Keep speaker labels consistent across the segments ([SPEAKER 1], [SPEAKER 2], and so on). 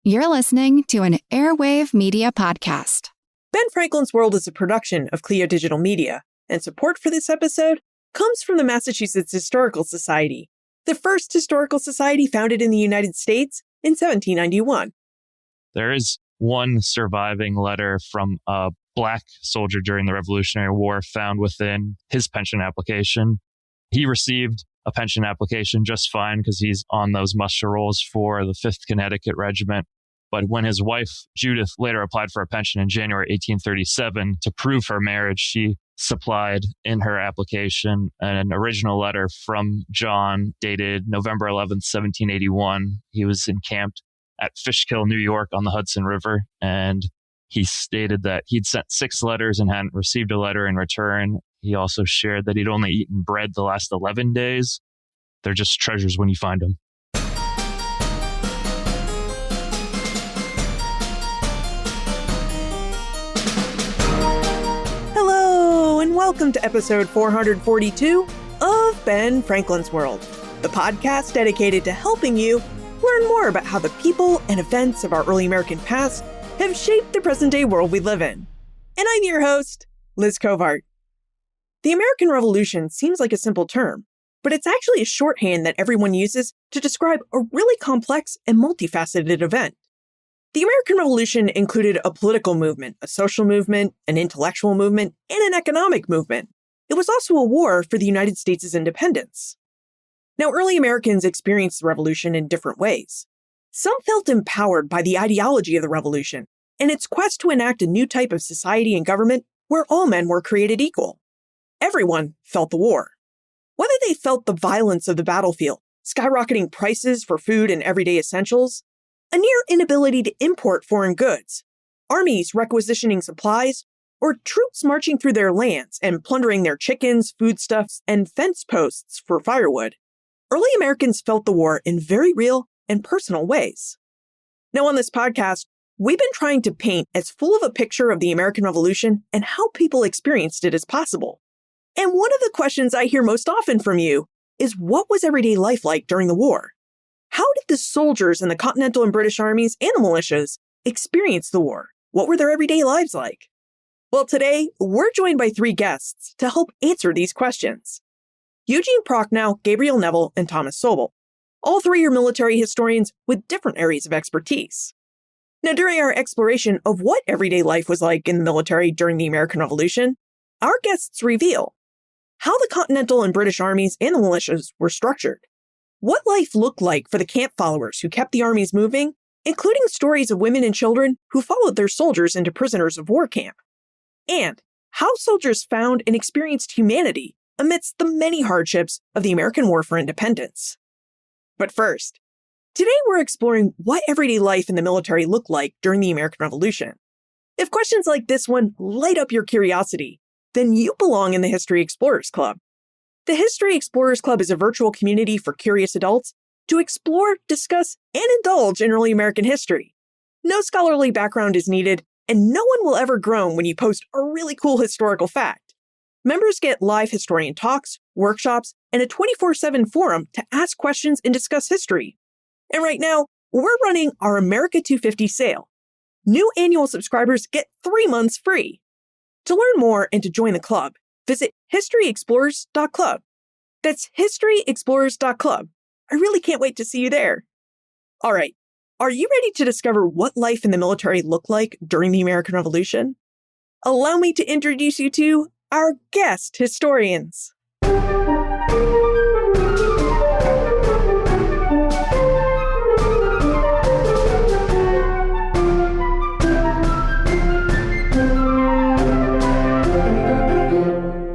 [SPEAKER 1] You're listening to an Airwave Media Podcast.
[SPEAKER 2] Ben Franklin's World is a production of Clio Digital Media, and support for this episode comes from the Massachusetts Historical Society, the first historical society founded in the United States in 1791.
[SPEAKER 3] There is one surviving letter from a Black soldier during the Revolutionary War found within his pension application. He received a pension application just fine because he's on those muster rolls for the 5th Connecticut Regiment. But when his wife, Judith, later applied for a pension in January 1837 to prove her marriage, she supplied in her application an original letter from John dated November 11th, 1781. He was encamped at Fishkill, New York on the Hudson River, and he stated that he'd sent 6 letters and hadn't received a letter in return. He also shared that he'd only eaten bread the last 11 days. They're just treasures when you find them.
[SPEAKER 2] Hello, and welcome to episode 442 of Ben Franklin's World, the podcast dedicated to helping you learn more about how the people and events of our early American past have shaped the present-day world we live in. And I'm your host, Liz Covart. The American Revolution seems like a simple term, but it's actually a shorthand that everyone uses to describe a really complex and multifaceted event. The American Revolution included a political movement, a social movement, an intellectual movement, and an economic movement. It was also a war for the United States' independence. Now, early Americans experienced the revolution in different ways. Some felt empowered by the ideology of the revolution and its quest to enact a new type of society and government where all men were created equal. Everyone felt the war. Whether they felt the violence of the battlefield, skyrocketing prices for food and everyday essentials, a near inability to import foreign goods, armies requisitioning supplies, or troops marching through their lands and plundering their chickens, foodstuffs, and fence posts for firewood, early Americans felt the war in very real and personal ways. Now, on this podcast, we've been trying to paint as full of a picture of the American Revolution and how people experienced it as possible. And one of the questions I hear most often from you is, what was everyday life like during the war? How did the soldiers in the Continental and British armies and the militias experience the war? What were their everyday lives like? Well, today, we're joined by 3 guests to help answer these questions. Eugene Prochnow, Gabriel Neville, and Thomas Sobel. All 3 are military historians with different areas of expertise. Now, during our exploration of what everyday life was like in the military during the American Revolution, our guests reveal how the Continental and British armies and the militias were structured, what life looked like for the camp followers who kept the armies moving, including stories of women and children who followed their soldiers into prisoners of war camp, and how soldiers found and experienced humanity amidst the many hardships of the American War for Independence. But first, today we're exploring what everyday life in the military looked like during the American Revolution. If questions like this one light up your curiosity, then you belong in the History Explorers Club. The History Explorers Club is a virtual community for curious adults to explore, discuss, and indulge in early American history. No scholarly background is needed, and no one will ever groan when you post a really cool historical fact. Members get live historian talks, workshops, and a 24/7 forum to ask questions and discuss history. And right now, we're running our America 250 sale. New annual subscribers get 3 months free. To learn more and to join the club, visit historyexplorers.club. That's historyexplorers.club. I really can't wait to see you there. All right, are you ready to discover what life in the military looked like during the American Revolution? Allow me to introduce you to our guest historians.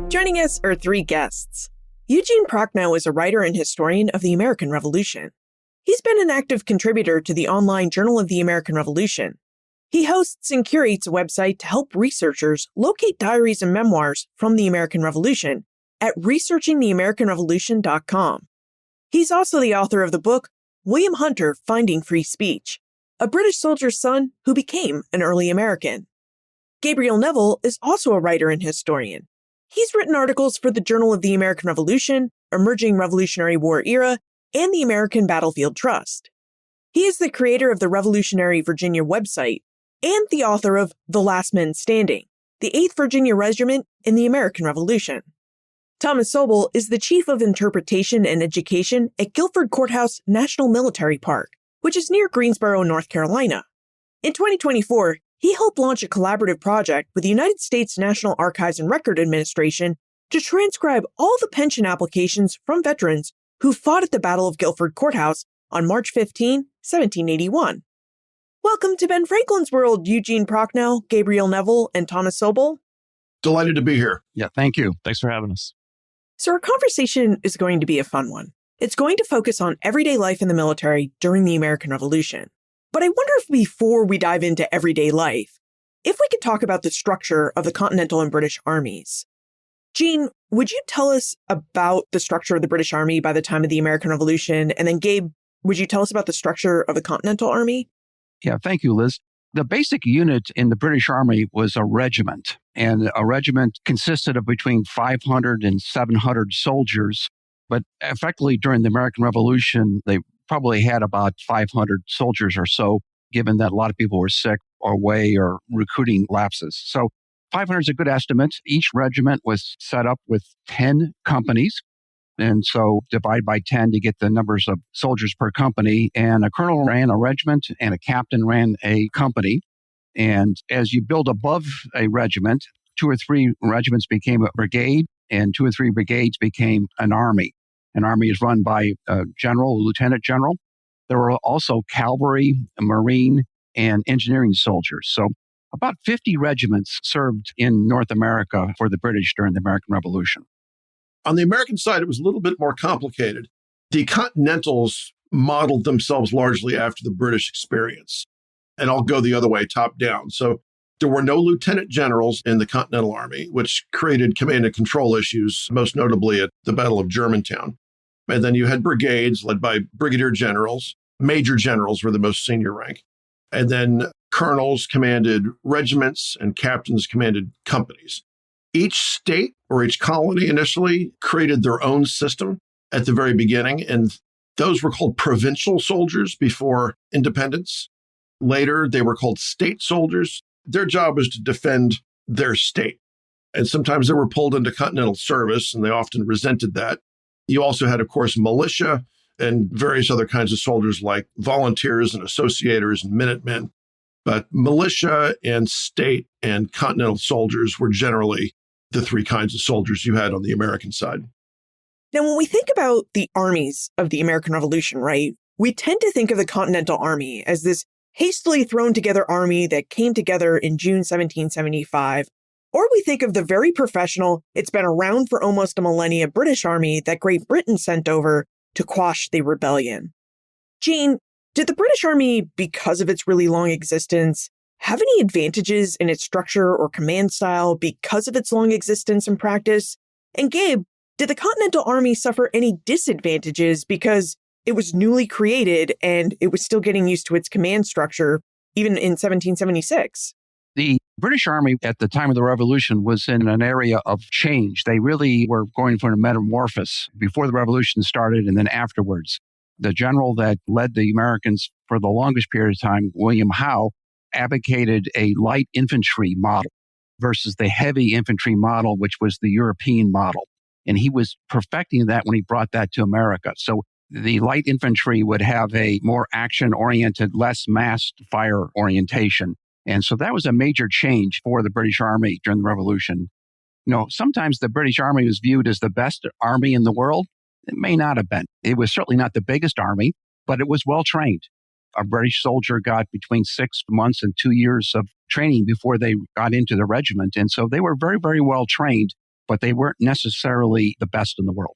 [SPEAKER 2] Joining us are 3 guests. Eugene Prochnow is a writer and historian of the American Revolution. He's been an active contributor to the online Journal of the American Revolution. He hosts and curates a website to help researchers locate diaries and memoirs from the American Revolution at researchingtheamericanrevolution.com. He's also the author of the book, William Hunter, Finding Free Speech, a British soldier's son who became an early American. Gabriel Neville is also a writer and historian. He's written articles for the Journal of the American Revolution, Emerging Revolutionary War Era, and the American Battlefield Trust. He He is the creator of the Revolutionary Virginia website and the author of The Last Men Standing, the 8th Virginia Regiment in the American Revolution. Thomas Sobel is the Chief of Interpretation and Education at Guilford Courthouse National Military Park, which is near Greensboro, North Carolina. In 2024, he helped launch a collaborative project with the United States National Archives and Record Administration to transcribe all the pension applications from veterans who fought at the Battle of Guilford Courthouse on March 15, 1781. Welcome to Ben Franklin's World, Eugene Prochnow, Gabriel Neville, and Thomas Sobel.
[SPEAKER 4] Delighted to be here.
[SPEAKER 5] Yeah, thank you.
[SPEAKER 3] Thanks for having us.
[SPEAKER 2] So our conversation is going to be a fun one. It's going to focus on everyday life in the military during the American Revolution. But I wonder if before we dive into everyday life, if we could talk about the structure of the Continental and British armies. Gene, would you tell us about the structure of the British Army by the time of the American Revolution? And then Gabe, would you tell us about the structure of the Continental Army?
[SPEAKER 5] Yeah, thank you, Liz. The basic unit in the British Army was a regiment, and a regiment consisted of between 500 and 700 soldiers. But effectively, during the American Revolution, they probably had about 500 soldiers or so, given that a lot of people were sick or away or recruiting lapses. So 500 is a good estimate. Each regiment was set up with 10 companies. And so divide by 10 to get the numbers of soldiers per company. And a colonel ran a regiment and a captain ran a company. And as you build above a regiment, 2 or 3 regiments became a brigade and 2 or 3 brigades became an army. An army is run by a general, a lieutenant general. There were also cavalry, marine, and engineering soldiers. So about 50 regiments served in North America for the British during the American Revolution.
[SPEAKER 4] On the American side, it was a little bit more complicated. The Continentals modeled themselves largely after the British experience. And I'll go the other way, top down. So there were no lieutenant generals in the Continental Army, which created command and control issues, most notably at the Battle of Germantown. And then you had brigades led by brigadier generals. Major generals were the most senior rank. And then colonels commanded regiments and captains commanded companies. Each state or each colony initially created their own system at the very beginning, and those were called provincial soldiers before independence. Later, they were called state soldiers. Their job was to defend their state. And sometimes they were pulled into Continental service, and they often resented that. You also had, of course, militia and various other kinds of soldiers like volunteers and associators and Minutemen. But militia and state and Continental soldiers were generally the 3 kinds of soldiers you had on the American side.
[SPEAKER 2] Now, when we think about the armies of the American Revolution, right, we tend to think of the Continental Army as this hastily thrown together army that came together in June 1775. Or we think of the very professional, it's been around for almost a millennia British Army that Great Britain sent over to quash the rebellion. Gene, did the British Army, because of its really long existence, have any advantages in its structure or command style because of its long existence and practice? And Gabe, did the Continental Army suffer any disadvantages because it was newly created and it was still getting used to its command structure, even in 1776?
[SPEAKER 5] The British Army at the time of the Revolution was in an area of change. They really were going for a metamorphosis before the Revolution started and then afterwards. The general that led the Americans for the longest period of time, William Howe, advocated a light infantry model versus the heavy infantry model, which was the European model. And he was perfecting that when he brought that to America. So the light infantry would have a more action-oriented, less massed fire orientation. And so that was a major change for the British Army during the Revolution. You know, sometimes the British Army was viewed as the best army in the world. It may not have been. It was certainly not the biggest army, but it was well trained. A British soldier got between 6 months and 2 years of training before they got into the regiment. And so they were very, very well trained, but they weren't necessarily the best in the world.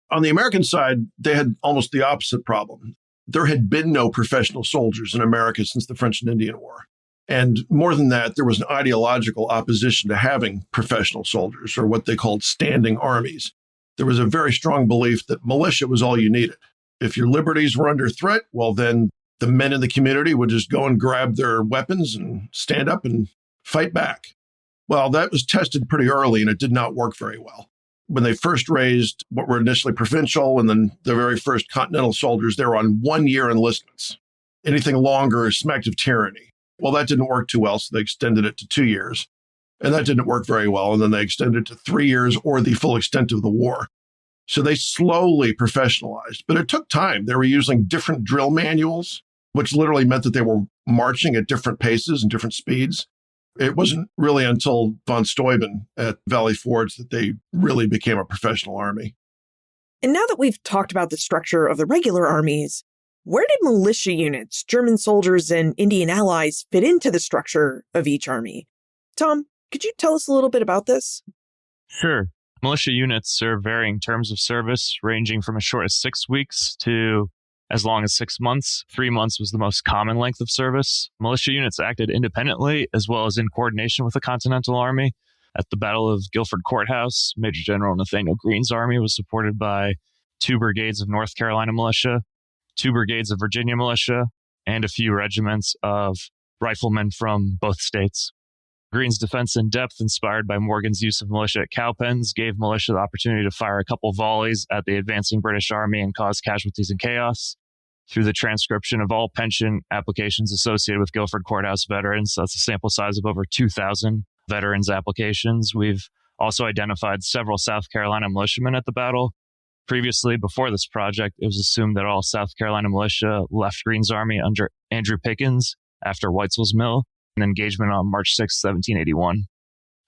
[SPEAKER 4] On the American side, they had almost the opposite problem. There had been no professional soldiers in America since the French and Indian War. And more than that, there was an ideological opposition to having professional soldiers, or what they called standing armies. There was a very strong belief that militia was all you needed. If your liberties were under threat, well, then the men in the community would just go and grab their weapons and stand up and fight back. Well, that was tested pretty early, and it did not work very well. When they first raised what were initially provincial and then the very first Continental soldiers, they were on 1-year enlistments. Anything longer is smacked of tyranny. Well, that didn't work too well, so they extended it to 2 years. And that didn't work very well. And then they extended it to 3 years or the full extent of the war. So they slowly professionalized, but it took time. They were using different drill manuals, which literally meant that they were marching at different paces and different speeds. It wasn't really until von Steuben at Valley Forge that they really became a professional army.
[SPEAKER 2] And now that we've talked about the structure of the regular armies, where did militia units, German soldiers, and Indian allies fit into the structure of each army? Tom, could you tell us a little bit about this?
[SPEAKER 3] Sure. Militia units serve varying terms of service, ranging from as short as 6 weeks to as long as 6 months. 3 months was the most common length of service. Militia units acted independently as well as in coordination with the Continental Army. At the Battle of Guilford Courthouse, Major General Nathanael Greene's army was supported by 2 brigades of North Carolina militia, 2 brigades of Virginia militia, and a few regiments of riflemen from both states. Greene's defense in depth, inspired by Morgan's use of militia at cowpens, gave militia the opportunity to fire a couple volleys at the advancing British Army and cause casualties and chaos. Through the transcription of all pension applications associated with Guilford Courthouse veterans, that's a sample size of over 2,000 veterans applications. We've also identified several South Carolina militiamen at the battle. Previously, before this project, it was assumed that all South Carolina militia left Greene's army under Andrew Pickens after Weitzel's Mill, an engagement on March 6, 1781.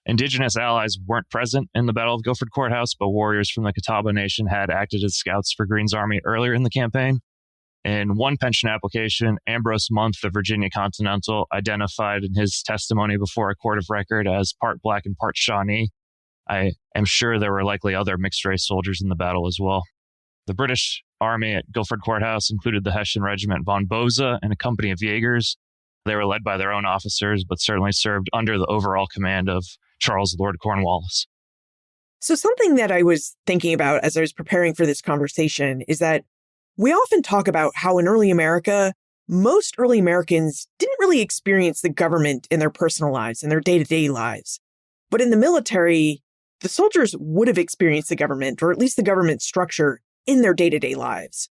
[SPEAKER 3] Indigenous allies weren't present in the Battle of Guilford Courthouse, but warriors from the Catawba Nation had acted as scouts for Greene's army earlier in the campaign. In one pension application, Ambrose Month of Virginia Continental identified in his testimony before a court of record as part Black and part Shawnee. I am sure there were likely other mixed-race soldiers in the battle as well. The British Army at Guilford Courthouse included the Hessian Regiment von Bose and a company of Jaegers. They were led by their own officers, but certainly served under the overall command of Charles Lord Cornwallis.
[SPEAKER 2] So something that I was thinking about as I was preparing for this conversation is that we often talk about how in early America, most early Americans didn't really experience the government in their personal lives, in their day-to-day lives. But in the military, the soldiers would have experienced the government, or at least the government structure, in their day-to-day lives.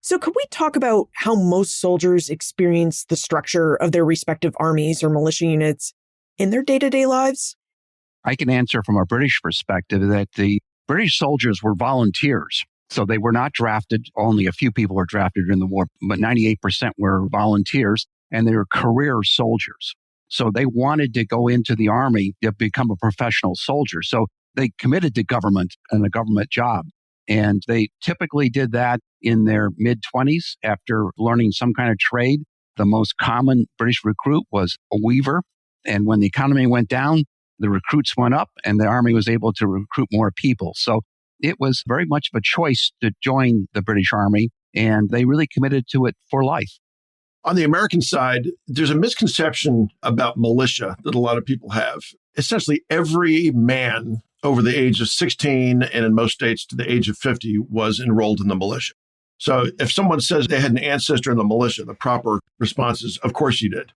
[SPEAKER 2] So could we talk about how most soldiers experience the structure of their respective armies or militia units in their day-to-day lives?
[SPEAKER 5] I can answer from a British perspective that the British soldiers were volunteers. So they were not drafted. Only a few people were drafted during the war, but 98% were volunteers, and they were career soldiers. So they wanted to go into the army to become a professional soldier. So they committed to government and a government job. And they typically did that in their mid-20s after learning some kind of trade. The most common British recruit was a weaver. And when the economy went down, the recruits went up and the army was able to recruit more people. So it was very much of a choice to join the British Army, and they really committed to it for life.
[SPEAKER 4] On the American side, there's a misconception about militia that a lot of people have. Essentially, every man over the age of 16 and in most states to the age of 50 was enrolled in the militia. So if someone says they had an ancestor in the militia, the proper response is, of course you did.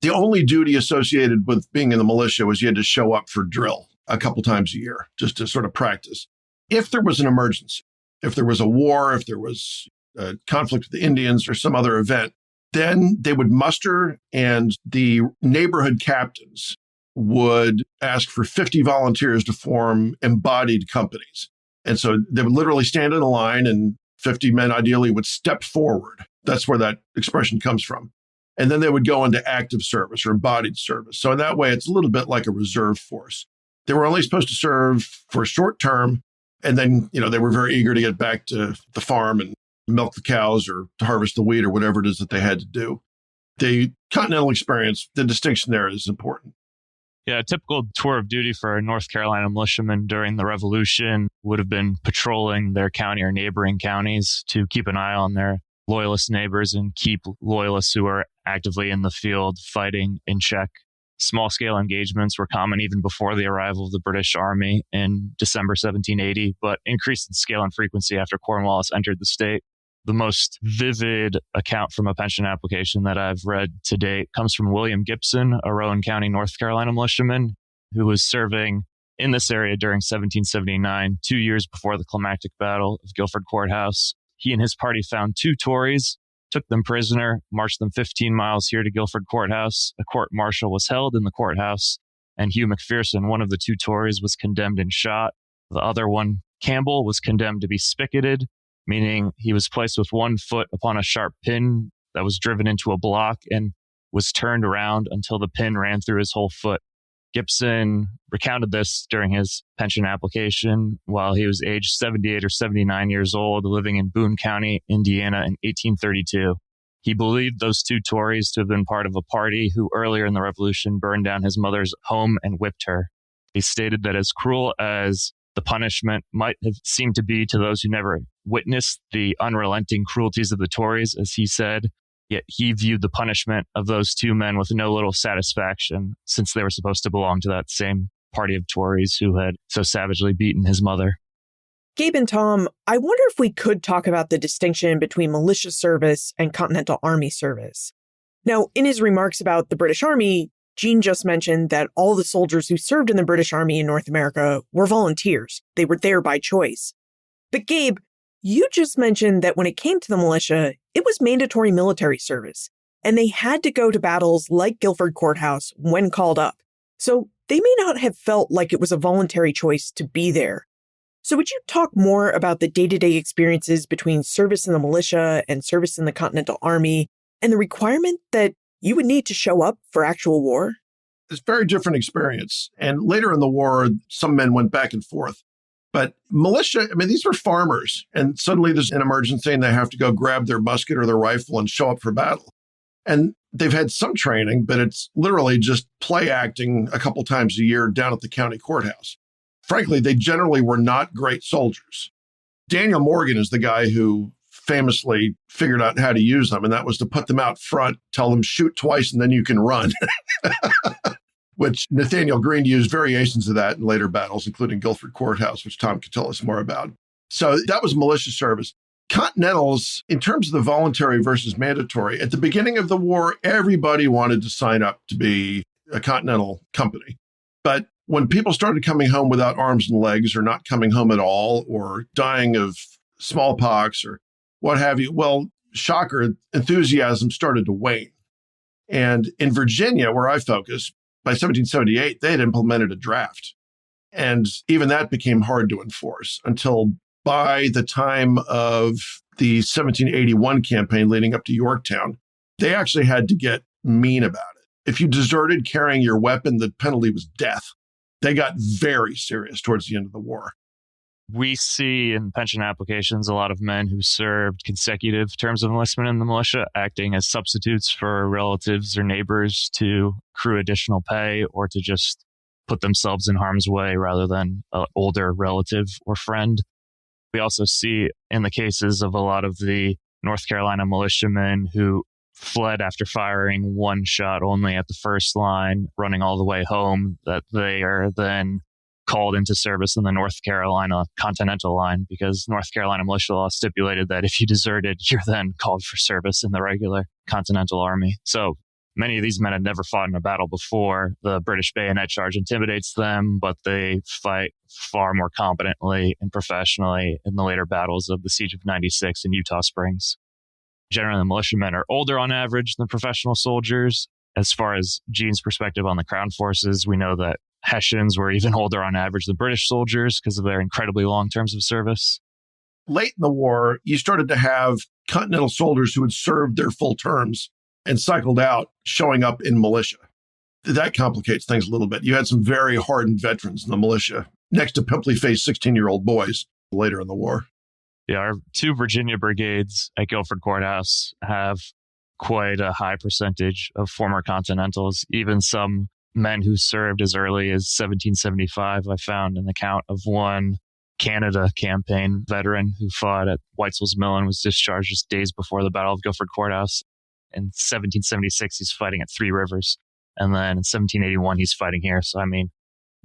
[SPEAKER 4] The only duty associated with being in the militia was you had to show up for drill a couple times a year just to sort of practice. If there was an emergency, if there was a war, if there was a conflict with the Indians or some other event, then they would muster and the neighborhood captains would ask for 50 volunteers to form embodied companies. And so they would literally stand in a line and 50 men ideally would step forward. That's where that expression comes from. And then they would go into active service or embodied service. So in that way, it's a little bit like a reserve force. They were only supposed to serve for a short term. And then, they were very eager to get back to the farm and milk the cows or to harvest the wheat or whatever it is that they had to do. The Continental experience, the distinction there is important.
[SPEAKER 3] Yeah, a typical tour of duty for a North Carolina militiaman during the Revolution would have been patrolling their county or neighboring counties to keep an eye on their loyalist neighbors and keep loyalists who are actively in the field fighting in check. Small-scale engagements were common even before the arrival of the British Army in December 1780, but increased in scale and frequency after Cornwallis entered the state. The most vivid account from a pension application that I've read to date comes from William Gibson, a Rowan County, North Carolina militiaman who was serving in this area during 1779, 2 years before the climactic battle of Guilford Courthouse. He and his party found 2 Tories took them prisoner, marched them 15 miles here to Guilford Courthouse. A court-martial was held in the courthouse, and Hugh McPherson, one of the two Tories, was condemned and shot. The other one, Campbell, was condemned to be spigoted, meaning he was placed with one foot upon a sharp pin that was driven into a block and was turned around until the pin ran through his whole foot. Gibson recounted this during his pension application while he was aged 78 or 79 years old, living in Boone County, Indiana in 1832. He believed those two Tories to have been part of a party who earlier in the Revolution burned down his mother's home and whipped her. He stated that as cruel as the punishment might have seemed to be to those who never witnessed the unrelenting cruelties of the Tories, as he said, yet he viewed the punishment of those two men with no little satisfaction, since they were supposed to belong to that same party of Tories who had so savagely beaten his mother.
[SPEAKER 2] Gabe and Tom, I wonder if we could talk about the distinction between militia service and Continental Army service. Now, in his remarks about the British Army, Gene just mentioned that all the soldiers who served in the British Army in North America were volunteers. They were there by choice. But Gabe, you just mentioned that when it came to the militia, it was mandatory military service, and they had to go to battles like Guilford Courthouse when called up. So they may not have felt like it was a voluntary choice to be there. So would you talk more about the day-to-day experiences between service in the militia and service in the Continental Army and the requirement that you would need to show up for actual war?
[SPEAKER 4] It's a very different experience. And later in the war, some men went back and forth. But militia, these were farmers. And suddenly there's an emergency and they have to go grab their musket or their rifle and show up for battle. And they've had some training, but it's literally just play acting a couple times a year down at the county courthouse. Frankly, they generally were not great soldiers. Daniel Morgan is the guy who famously figured out how to use them, and that was to put them out front, tell them shoot twice and then you can run, which Nathanael Greene used variations of that in later battles, including Guilford Courthouse, which Tom could tell us more about. So that was militia service. Continentals, in terms of the voluntary versus mandatory, at the beginning of the war, everybody wanted to sign up to be a Continental company. But when people started coming home without arms and legs or not coming home at all or dying of smallpox or what have you, well, shocker, enthusiasm started to wane. And in Virginia, where I focus, by 1778, they had implemented a draft. And even that became hard to enforce until by the time of the 1781 campaign leading up to Yorktown, they actually had to get mean about it. If you deserted carrying your weapon, the penalty was death. They got very serious towards the end of the war.
[SPEAKER 3] We see in pension applications a lot of men who served consecutive terms of enlistment in the militia acting as substitutes for relatives or neighbors to accrue additional pay or to just put themselves in harm's way rather than an older relative or friend. We also see in the cases of a lot of the North Carolina militiamen who fled after firing one shot only at the first line, running all the way home, that they are then called into service in the North Carolina Continental line, because North Carolina militia law stipulated that if you deserted, you're then called for service in the regular Continental Army. So many of these men had never fought in a battle before. The British bayonet charge intimidates them, but they fight far more competently and professionally in the later battles of the Siege of 96 in Eutaw Springs. Generally, the militiamen are older on average than professional soldiers. As far as Gene's perspective on the Crown forces, we know that Hessians were even older on average than British soldiers because of their incredibly long terms of service.
[SPEAKER 4] Late in the war, you started to have Continental soldiers who had served their full terms and cycled out, showing up in militia. That complicates things a little bit. You had some very hardened veterans in the militia, next to pimply-faced 16-year-old boys later in the war.
[SPEAKER 3] Yeah, our two Virginia brigades at Guilford Courthouse have quite a high percentage of former Continentals, even some men who served as early as 1775. I found an account of one Canada campaign veteran who fought at Weitzel's Mill and was discharged just days before the Battle of Guilford Courthouse. In 1776, he's fighting at Three Rivers. And then in 1781, he's fighting here. So,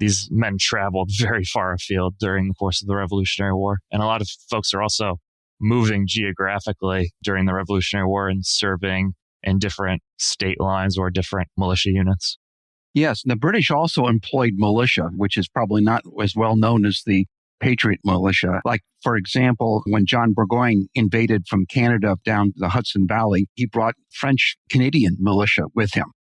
[SPEAKER 3] these men traveled very far afield during the course of the Revolutionary War. And a lot of folks are also moving geographically during the Revolutionary War and serving in different state lines or different militia units.
[SPEAKER 5] Yes, the British also employed militia, which is probably not as well known as the patriot militia. Like, for example, when John Burgoyne invaded from Canada down the Hudson Valley, he brought French-Canadian militia with him.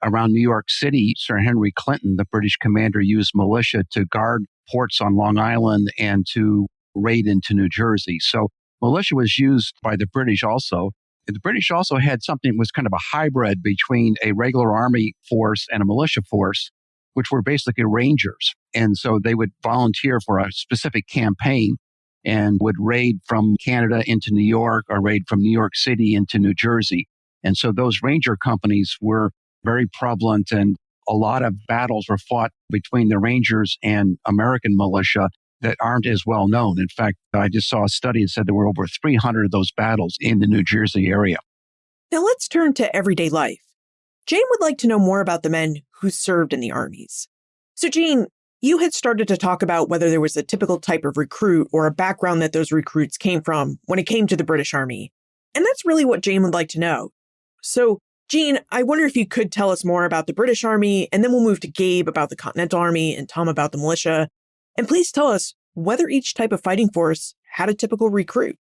[SPEAKER 5] Around New York City, Sir Henry Clinton, the British commander, used militia to guard ports on Long Island and to raid into New Jersey. So militia was used by the British also. The British also had something that was kind of a hybrid between a regular army force and a militia force, which were basically rangers. And so they would volunteer for a specific campaign and would raid from Canada into New York or raid from New York City into New Jersey. And so those ranger companies were very prevalent, and a lot of battles were fought between the Rangers and American militia that aren't as well known. In fact, I just saw a study that said there were over 300 of those battles in the New Jersey area.
[SPEAKER 2] Now let's turn to everyday life. Jane would like to know more about the men who served in the armies. So Jane, you had started to talk about whether there was a typical type of recruit or a background that those recruits came from when it came to the British Army. And that's really what Jane would like to know. So Jane, I wonder if you could tell us more about the British Army, and then we'll move to Gabe about the Continental Army and Tom about the militia. And please tell us whether each type of fighting force had a typical recruit.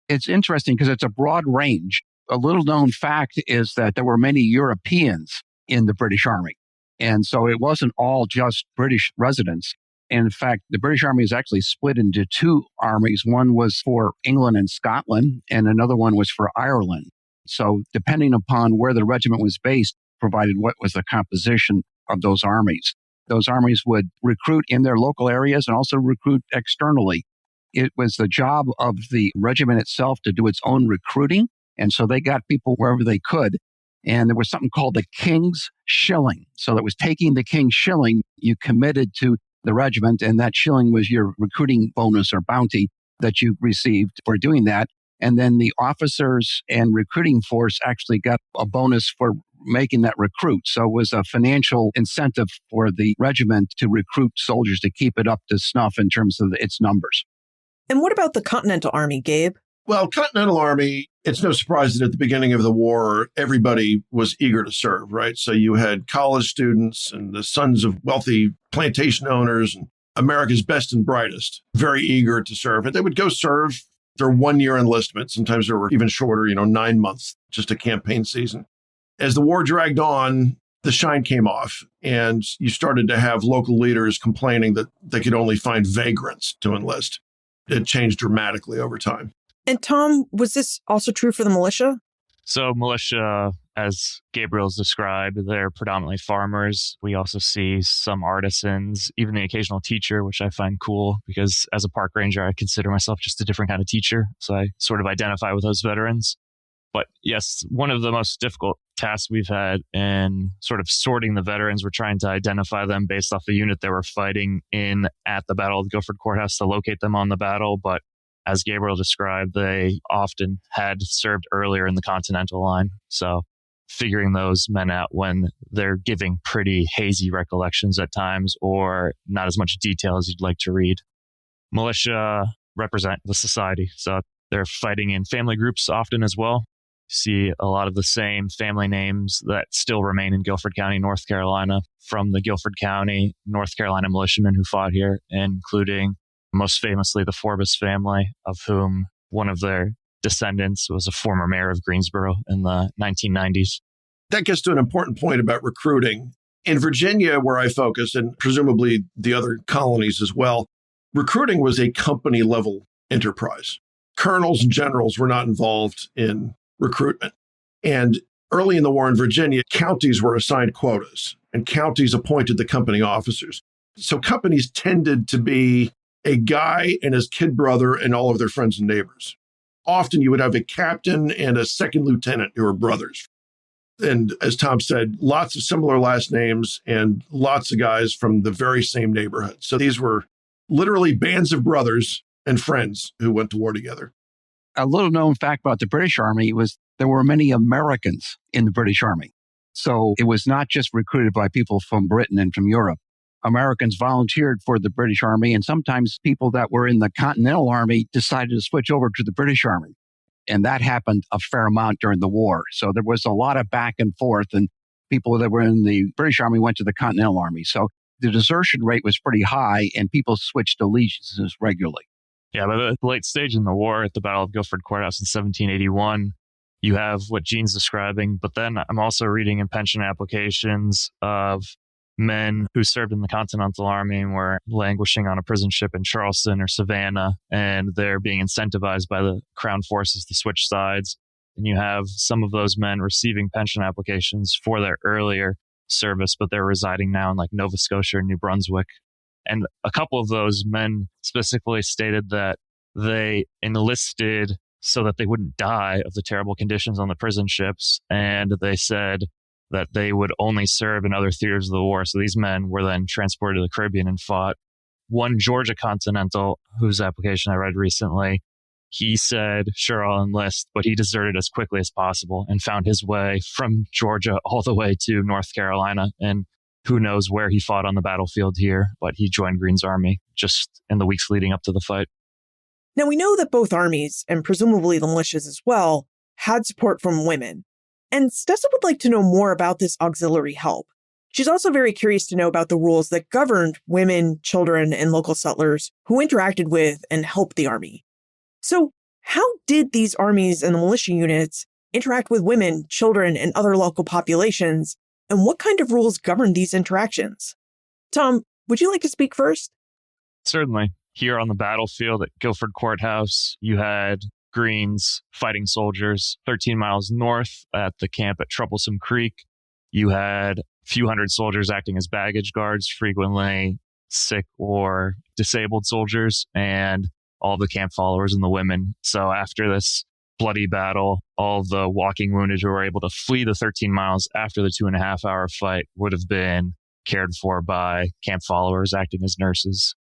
[SPEAKER 5] It's interesting because it's a broad range. A little known fact is that there were many Europeans in the British Army. And so it wasn't all just British residents. In fact, the British Army is actually split into two armies. One was for England and Scotland, and another one was for Ireland. So depending upon where the regiment was based, provided what was the composition of those armies. Those armies would recruit in their local areas and also recruit externally. It was the job of the regiment itself to do its own recruiting. And so they got people wherever they could. And there was something called the King's Shilling. So that was taking the King's Shilling, you committed to the regiment, and that shilling was your recruiting bonus or bounty that you received for doing that. And then the officers and recruiting force actually got a bonus for making that recruit. So it was a financial incentive for the regiment to recruit soldiers to keep it up to snuff in terms of its numbers.
[SPEAKER 2] And what about the Continental Army, Gabe?
[SPEAKER 4] Well, Continental Army, it's no surprise that at the beginning of the war, everybody was eager to serve, right? So you had college students and the sons of wealthy plantation owners and America's best and brightest, very eager to serve. And they would go serve their 1-year enlistment. Sometimes they were even shorter, 9 months, just a campaign season. As the war dragged on, the shine came off, and you started to have local leaders complaining that they could only find vagrants to enlist. It changed dramatically over time.
[SPEAKER 2] And Tom, was this also true for the militia?
[SPEAKER 3] So militia, as Gabriel's described, they're predominantly farmers. We also see some artisans, even the occasional teacher, which I find cool because as a park ranger, I consider myself just a different kind of teacher. So I sort of identify with those veterans. But yes, one of the most difficult tasks we've had in sort of sorting the veterans, we're trying to identify them based off the unit they were fighting in at the Battle of Guilford Courthouse to locate them on the battle. But as Gabriel described, they often had served earlier in the Continental line. So figuring those men out when they're giving pretty hazy recollections at times or not as much detail as you'd like to read. Militia represent the society. So they're fighting in family groups often as well. You see a lot of the same family names that still remain in Guilford County, North Carolina, from the Guilford County, North Carolina militiamen who fought here, including most famously the Forbes family, of whom one of their descendants was a former mayor of Greensboro in the 1990s.
[SPEAKER 4] That gets to an important point about recruiting. In Virginia, where I focus, and presumably the other colonies as well, recruiting was a company level enterprise. Colonels and generals were not involved in recruitment. And early in the war in Virginia, counties were assigned quotas, and counties appointed the company officers. So companies tended to be a guy and his kid brother and all of their friends and neighbors. Often you would have a captain and a second lieutenant who were brothers. And as Tom said, lots of similar last names and lots of guys from the very same neighborhood. So these were literally bands of brothers and friends who went to war together.
[SPEAKER 5] A little known fact about the British Army was there were many Americans in the British Army. So it was not just recruited by people from Britain and from Europe. Americans volunteered for the British Army, and sometimes people that were in the Continental Army decided to switch over to the British Army. And that happened a fair amount during the war. So there was a lot of back and forth, and people that were in the British Army went to the Continental Army. So the desertion rate was pretty high and people switched allegiances regularly.
[SPEAKER 3] Yeah, by the late stage in the war at the Battle of Guilford Courthouse in 1781, you have what Gene's describing, but then I'm also reading in pension applications of men who served in the Continental Army and were languishing on a prison ship in Charleston or Savannah, and they're being incentivized by the Crown forces to switch sides. And you have some of those men receiving pension applications for their earlier service, but they're residing now in like Nova Scotia or New Brunswick. And a couple of those men specifically stated that they enlisted so that they wouldn't die of the terrible conditions on the prison ships. And they said that they would only serve in other theaters of the war. So these men were then transported to the Caribbean and fought. One Georgia Continental, whose application I read recently, he said, sure, I'll enlist, but he deserted as quickly as possible and found his way from Georgia all the way to North Carolina. And who knows where he fought on the battlefield here, but he joined Greene's army just in the weeks leading up to the fight.
[SPEAKER 2] Now, we know that both armies, and presumably the militias as well, had support from women. And Stessa would like to know more about this auxiliary help. She's also very curious to know about the rules that governed women, children, and local settlers who interacted with and helped the army. So, how did these armies and the militia units interact with women, children, and other local populations? And what kind of rules govern these interactions? Tom, would you like to speak first?
[SPEAKER 3] Certainly. Here on the battlefield at Guilford Courthouse, you had Greene's fighting soldiers 13 miles north at the camp at Troublesome Creek. You had a few hundred soldiers acting as baggage guards, frequently sick or disabled soldiers, and all the camp followers and the women. So after this bloody battle, all the walking wounded who were able to flee the 13 miles after the 2.5-hour fight would have been cared for by camp followers acting as nurses.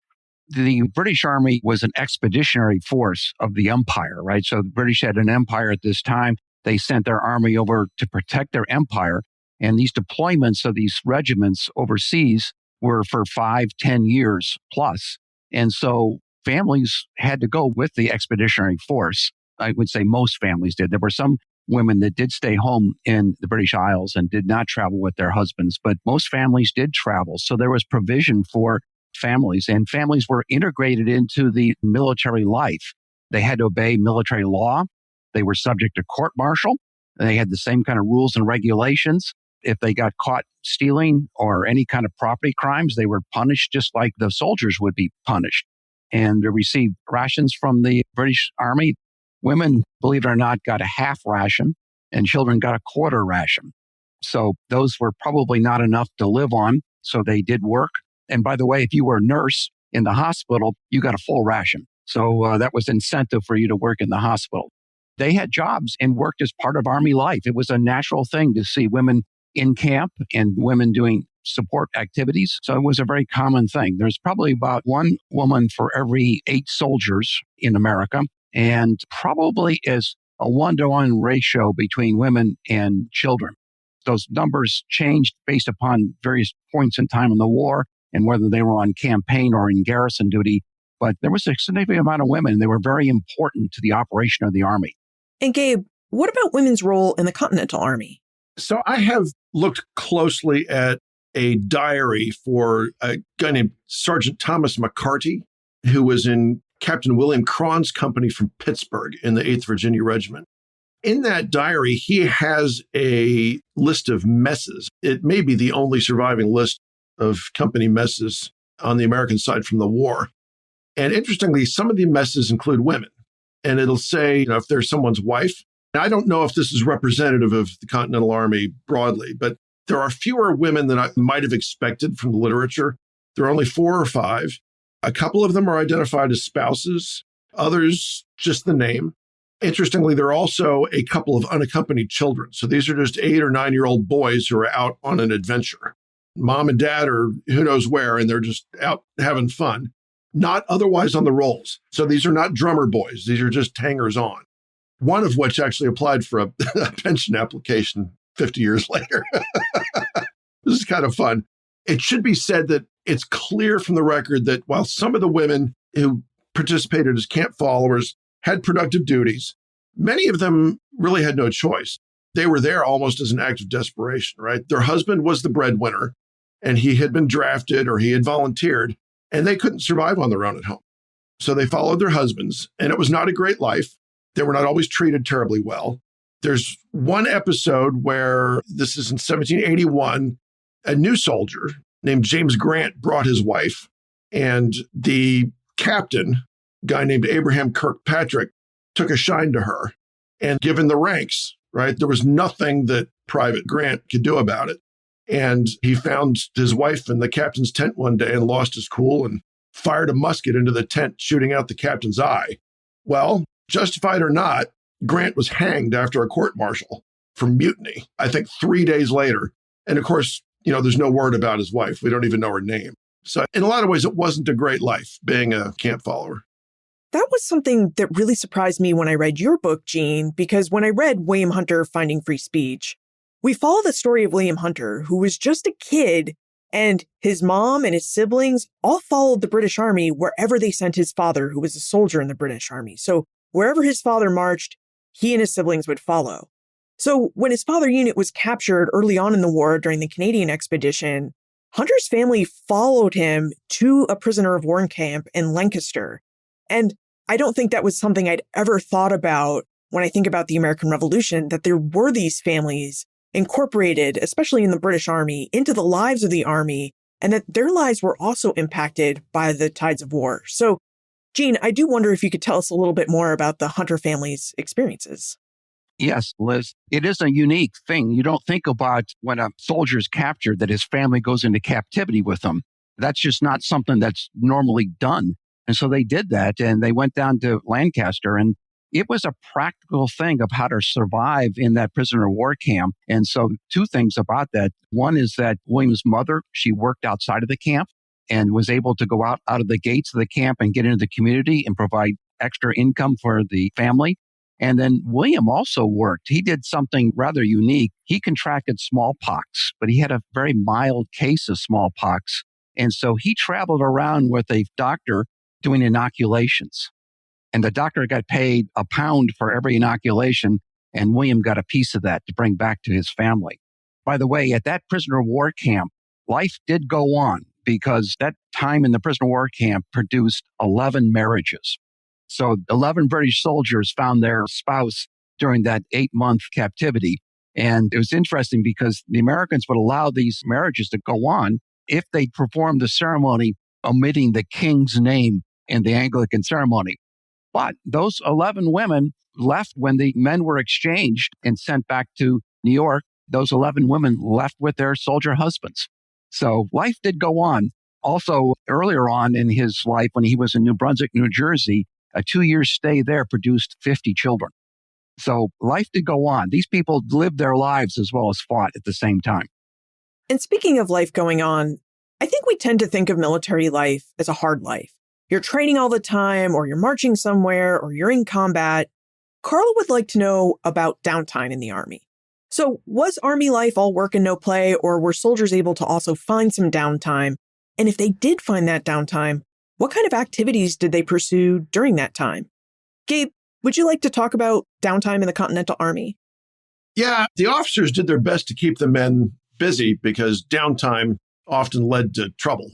[SPEAKER 5] The British Army was an expeditionary force of the empire, right? So the British had an empire at this time. They sent their army over to protect their empire. And these deployments of these regiments overseas were for 5-10 years plus. And so families had to go with the expeditionary force. I would say most families did. There were some women that did stay home in the British Isles and did not travel with their husbands, but most families did travel. So there was provision for families, and families were integrated into the military life. They had to obey military law. They were subject to court-martial. They had the same kind of rules and regulations. If they got caught stealing or any kind of property crimes, they were punished just like the soldiers would be punished. And they received rations from the British Army. Women, believe it or not, got a half ration, and children got a quarter ration. So those were probably not enough to live on, so they did work. And by the way, if you were a nurse in the hospital, you got a full ration. So that was incentive for you to work in the hospital. They had jobs and worked as part of Army life. It was a natural thing to see women in camp and women doing support activities. So it was a very common thing. There's probably about one woman for every 8 soldiers in America, and probably is a 1-to-1 ratio between women and children. Those numbers changed based upon various points in time in the war and whether they were on campaign or in garrison duty. But there was a significant amount of women. They were very important to the operation of the Army.
[SPEAKER 2] And Gabe, what about women's role in the Continental Army?
[SPEAKER 4] So I have looked closely at a diary for a guy named Sergeant Thomas McCarty, who was in Captain William Cron's company from Pittsburgh in the 8th Virginia Regiment. In that diary, he has a list of messes. It may be the only surviving list of company messes on the American side from the war. And interestingly, some of the messes include women. And it'll say, if there's someone's wife. Now, I don't know if this is representative of the Continental Army broadly, but there are fewer women than I might have expected from the literature. There are only 4 or 5. A couple of them are identified as spouses, others just the name. Interestingly, there are also a couple of unaccompanied children. So these are just 8 or 9-year-old boys who are out on an adventure. Mom and dad are who knows where, and they're just out having fun, not otherwise on the rolls. So these are not drummer boys. These are just hangers on. One of which actually applied for a pension application 50 years later. This is kind of fun. It should be said that it's clear from the record that while some of the women who participated as camp followers had productive duties, many of them really had no choice. They were there almost as an act of desperation, right? Their husband was the breadwinner, and he had been drafted or he had volunteered, and they couldn't survive on their own at home. So they followed their husbands, and it was not a great life. They were not always treated terribly well. There's one episode where, this is in 1781, a new soldier named James Grant brought his wife, and the captain, a guy named Abraham Kirkpatrick, took a shine to her. And given the ranks, right, there was nothing that Private Grant could do about it. And he found his wife in the captain's tent one day and lost his cool and fired a musket into the tent, shooting out the captain's eye. Well, justified or not, Grant was hanged after a court-martial for mutiny, I think 3 days later. And of course, there's no word about his wife. We don't even know her name. So in a lot of ways, it wasn't a great life being a camp follower.
[SPEAKER 2] That was something that really surprised me when I read your book, Gene, because when I read William Hunter, Finding Free Speech, we follow the story of William Hunter, who was just a kid, and his mom and his siblings all followed the British Army wherever they sent his father, who was a soldier in the British Army. So wherever his father marched, he and his siblings would follow. So when his father unit was captured early on in the war during the Canadian expedition, Hunter's family followed him to a prisoner of war camp in Lancaster. And I don't think that was something I'd ever thought about when I think about the American Revolution, that there were these families incorporated, especially in the British Army, into the lives of the Army, and that their lives were also impacted by the tides of war. So, Gene, I do wonder if you could tell us a little bit more about the Hunter family's experiences.
[SPEAKER 5] Yes, Liz, it is a unique thing. You don't think about when a soldier is captured that his family goes into captivity with them. That's just not something that's normally done. And so they did that, and they went down to Lancaster, and it was a practical thing of how to survive in that prisoner of war camp. And so two things about that. One is that William's mother, she worked outside of the camp and was able to go out of the gates of the camp and get into the community and provide extra income for the family. And then William also worked. He did something rather unique. He contracted smallpox, but he had a very mild case of smallpox. And so he traveled around with a doctor doing inoculations. And the doctor got paid £1 for every inoculation, and William got a piece of that to bring back to his family. By the way, at that prisoner of war camp, life did go on because that time in the prisoner of war camp produced 11 marriages. So 11 British soldiers found their spouse during that 8-month captivity. And it was interesting because the Americans would allow these marriages to go on if they performed the ceremony omitting the king's name in the Anglican ceremony. But those 11 women left when the men were exchanged and sent back to New York. Those 11 women left with their soldier husbands. So life did go on. Also, earlier on in his life, when he was in New Brunswick, New Jersey, a 2-year stay there produced 50 children. So life did go on. These people lived their lives as well as fought at the same time.
[SPEAKER 2] And speaking of life going on, I think we tend to think of military life as a hard life. You're training all the time, or you're marching somewhere, or you're in combat. Carl would like to know about downtime in the Army. So was Army life all work and no play, or were soldiers able to also find some downtime? And if they did find that downtime, what kind of activities did they pursue during that time? Gabe, would you like to talk about downtime in the Continental Army?
[SPEAKER 4] Yeah, the officers did their best to keep the men busy because downtime often led to trouble.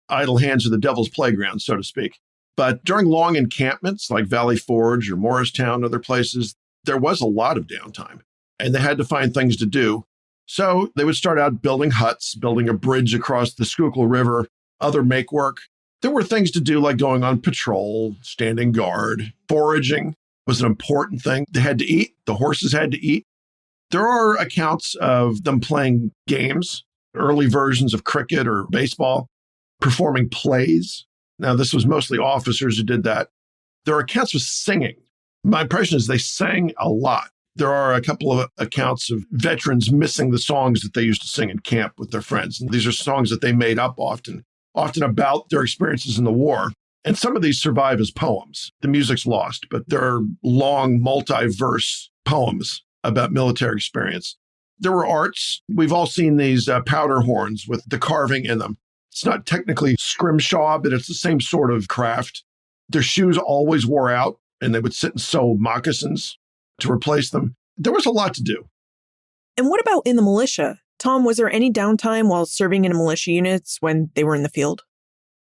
[SPEAKER 4] Idle hands are the devil's playground, so to speak. But during long encampments like Valley Forge or Morristown, other places, there was a lot of downtime, and they had to find things to do. So they would start out building huts, building a bridge across the Schuylkill River, other make work. There were things to do like going on patrol, standing guard, foraging was an important thing. They had to eat. The horses had to eat. There are accounts of them playing games, early versions of cricket or baseball, performing plays. Now, this was mostly officers who did that. There are accounts of singing. My impression is they sang a lot. There are a couple of accounts of veterans missing the songs that they used to sing in camp with their friends. And these are songs that they made up often about their experiences in the war. And some of these survive as poems. The music's lost, but there are long multi-verse poems about military experience. There were arts. We've all seen these powder horns with the carving in them. It's not technically scrimshaw, but it's the same sort of craft. Their shoes always wore out, and they would sit and sew moccasins to replace them. There was a lot to do.
[SPEAKER 2] And what about in the militia? Tom, was there any downtime while serving in militia units when they were in the field?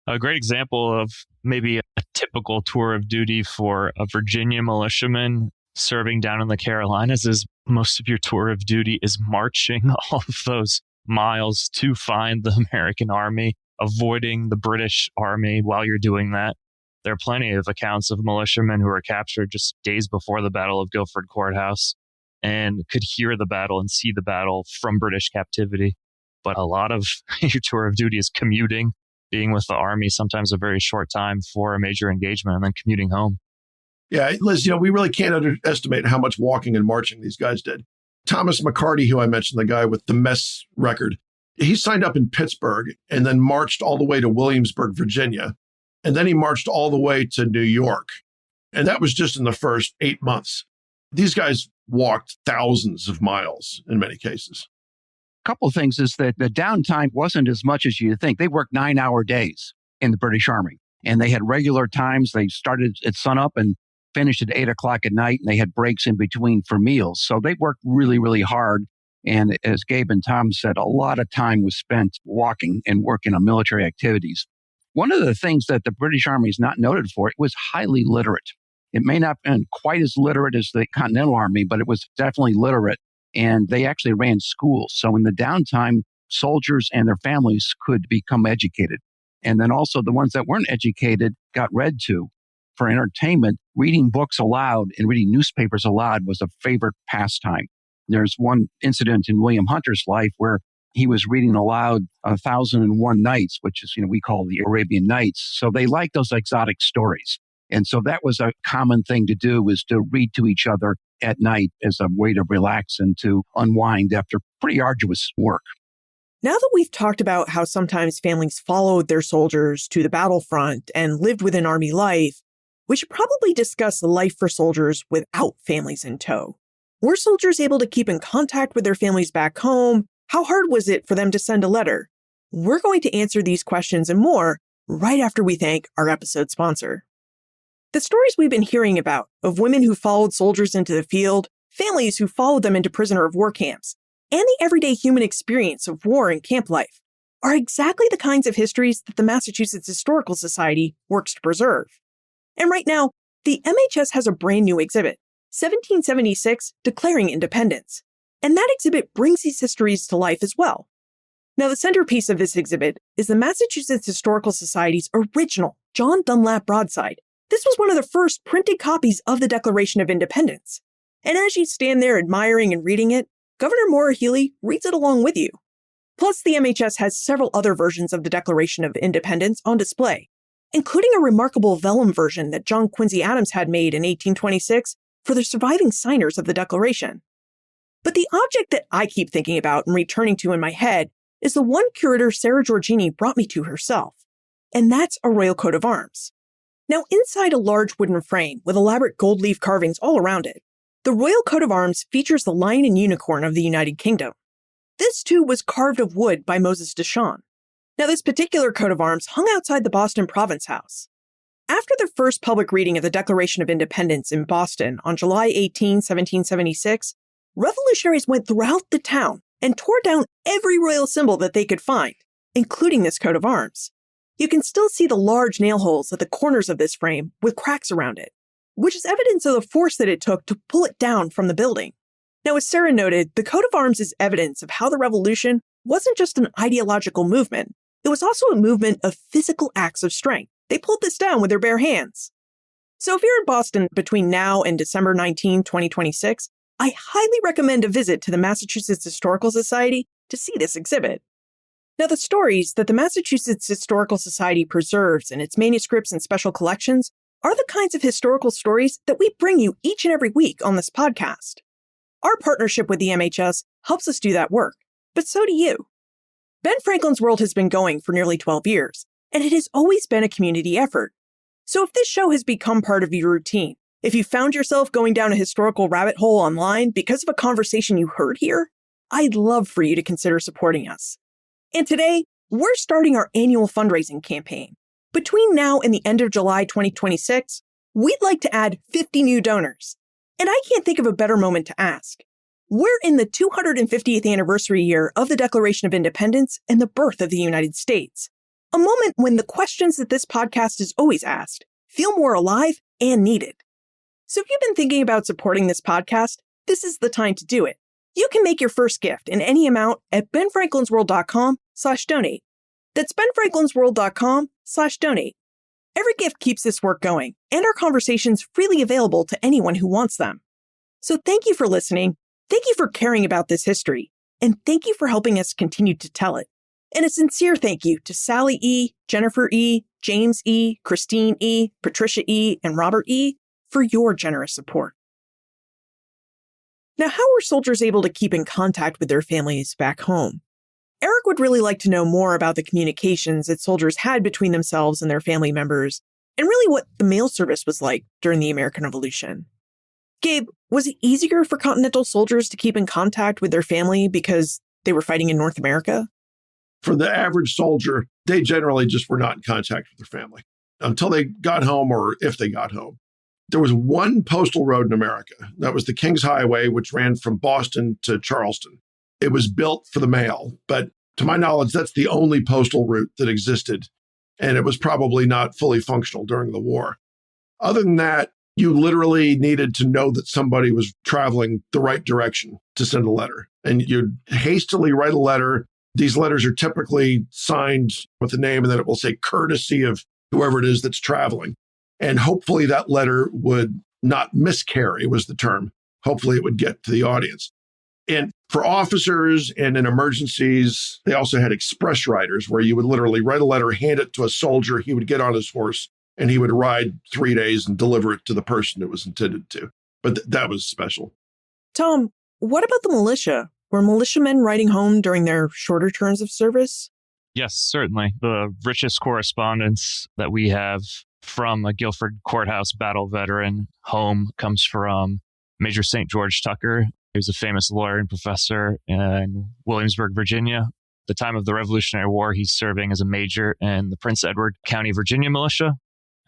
[SPEAKER 3] A great example of maybe a typical tour of duty for a Virginia militiaman serving down in the Carolinas is most of your tour of duty is marching all of those miles to find the American army, avoiding the British army while you're doing that. There are plenty of accounts of militiamen who were captured just days before the Battle of Guilford Courthouse and could hear the battle and see the battle from British captivity. But a lot of your tour of duty is commuting, being with the army, sometimes a very short time for a major engagement, and then commuting home.
[SPEAKER 4] Yeah, Liz, we really can't underestimate how much walking and marching these guys did. Thomas McCarty, who I mentioned, the guy with the mess record, he signed up in Pittsburgh and then marched all the way to Williamsburg, Virginia. And then he marched all the way to New York. And that was just in the first 8 months. These guys walked thousands of miles in many cases.
[SPEAKER 5] A couple of things is that the downtime wasn't as much as you think. They worked 9-hour days in the British Army, and they had regular times. They started at sunup and finished at 8 o'clock at night, and they had breaks in between for meals. So they worked really, really hard. And as Gabe and Tom said, a lot of time was spent walking and working on military activities. One of the things that the British Army is not noted for, it was highly literate. It may not have been quite as literate as the Continental Army, but it was definitely literate. And they actually ran schools. So in the downtime, soldiers and their families could become educated. And then also the ones that weren't educated got read to for entertainment. Reading books aloud and reading newspapers aloud was a favorite pastime. There's one incident in William Hunter's life where he was reading aloud 1001 Nights, which is, we call the Arabian Nights. So they like those exotic stories. And so that was a common thing to do, was to read to each other at night as a way to relax and to unwind after pretty arduous work.
[SPEAKER 2] Now that we've talked about how sometimes families followed their soldiers to the battlefront and lived within Army life, we should probably discuss the life for soldiers without families in tow. Were soldiers able to keep in contact with their families back home? How hard was it for them to send a letter? We're going to answer these questions and more right after we thank our episode sponsor. The stories we've been hearing about of women who followed soldiers into the field, families who followed them into prisoner of war camps, and the everyday human experience of war and camp life are exactly the kinds of histories that the Massachusetts Historical Society works to preserve. And right now, the MHS has a brand new exhibit, 1776 Declaring Independence. And that exhibit brings these histories to life as well. Now, the centerpiece of this exhibit is the Massachusetts Historical Society's original John Dunlap broadside. This was one of the first printed copies of the Declaration of Independence. And as you stand there admiring and reading it, Governor Maura Healey reads it along with you. Plus, the MHS has several other versions of the Declaration of Independence on display, including a remarkable vellum version that John Quincy Adams had made in 1826 for the surviving signers of the Declaration. But the object that I keep thinking about and returning to in my head is the one curator Sarah Giorgini brought me to herself, and that's a royal coat of arms. Now, inside a large wooden frame with elaborate gold leaf carvings all around it, the royal coat of arms features the lion and unicorn of the United Kingdom. This, too, was carved of wood by Moses Deschamps. Now, this particular coat of arms hung outside the Boston Province House. After the first public reading of the Declaration of Independence in Boston on July 18, 1776, revolutionaries went throughout the town and tore down every royal symbol that they could find, including this coat of arms. You can still see the large nail holes at the corners of this frame with cracks around it, which is evidence of the force that it took to pull it down from the building. Now, as Sarah noted, the coat of arms is evidence of how the revolution wasn't just an ideological movement. It was also a movement of physical acts of strength. They pulled this down with their bare hands. So if you're in Boston between now and December 19, 2026, I highly recommend a visit to the Massachusetts Historical Society to see this exhibit. Now, the stories that the Massachusetts Historical Society preserves in its manuscripts and special collections are the kinds of historical stories that we bring you each and every week on this podcast. Our partnership with the MHS helps us do that work, but so do you. Ben Franklin's World has been going for nearly 12 years, and it has always been a community effort. So if this show has become part of your routine, if you found yourself going down a historical rabbit hole online because of a conversation you heard here, I'd love for you to consider supporting us. And today, we're starting our annual fundraising campaign. Between now and the end of July 2026, we'd like to add 50 new donors. And I can't think of a better moment to ask. We're in the 250th anniversary year of the Declaration of Independence and the birth of the United States. A moment when the questions that this podcast is always asked feel more alive and needed. So if you've been thinking about supporting this podcast, this is the time to do it. You can make your first gift in any amount at benfranklinsworld.com/donate. That's benfranklinsworld.com/donate. Every gift keeps this work going and our conversations freely available to anyone who wants them. So thank you for listening. Thank you for caring about this history. And thank you for helping us continue to tell it. And a sincere thank you to Sally E., Jennifer E., James E., Christine E., Patricia E., and Robert E. for your generous support. Now, how were soldiers able to keep in contact with their families back home? Eric would really like to know more about the communications that soldiers had between themselves and their family members, and really what the mail service was like during the American Revolution. Gabe, was it easier for Continental soldiers to keep in contact with their family because they were fighting in North America?
[SPEAKER 4] For the average soldier, they generally just were not in contact with their family until they got home or if they got home. There was one postal road in America. That was the King's Highway, which ran from Boston to Charleston. It was built for the mail, but to my knowledge, that's the only postal route that existed. And it was probably not fully functional during the war. Other than that, you literally needed to know that somebody was traveling the right direction to send a letter. And you'd hastily write a letter. These letters are typically signed with a name, and then it will say courtesy of whoever it is that's traveling. And hopefully that letter would not miscarry, was the term. Hopefully it would get to the audience. And for officers and in emergencies, they also had express riders where you would literally write a letter, hand it to a soldier. He would get on his horse and he would ride 3 days and deliver it to the person it was intended to. But that was special.
[SPEAKER 2] Tom, what about the militia? Were militiamen riding home during their shorter terms of service?
[SPEAKER 3] Yes, certainly. The richest correspondence that we have from a Guilford Courthouse battle veteran home comes from Major St. George Tucker. He was a famous lawyer and professor in Williamsburg, Virginia. At the time of the Revolutionary War, he's serving as a major in the Prince Edward County, Virginia militia.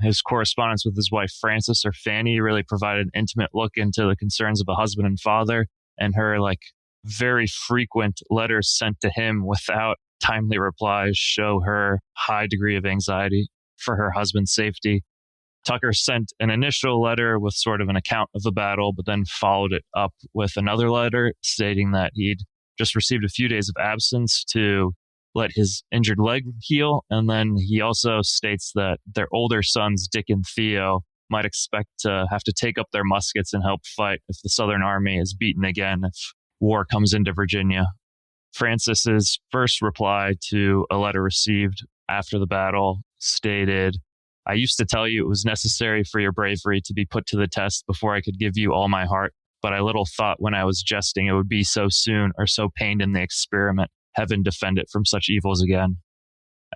[SPEAKER 3] His correspondence with his wife, Frances, or Fanny, really provided an intimate look into the concerns of a husband and father, and her very frequent letters sent to him without timely replies show her high degree of anxiety for her husband's safety. Tucker sent an initial letter with sort of an account of the battle, but then followed it up with another letter stating that he'd just received a few days of absence to let his injured leg heal. And then he also states that their older sons, Dick and Theo, might expect to have to take up their muskets and help fight if the Southern Army is beaten again, if war comes into Virginia. Francis's first reply to a letter received after the battle stated, "I used to tell you it was necessary for your bravery to be put to the test before I could give you all my heart, but I little thought when I was jesting it would be so soon or so pained in the experiment. Heaven defend it from such evils again."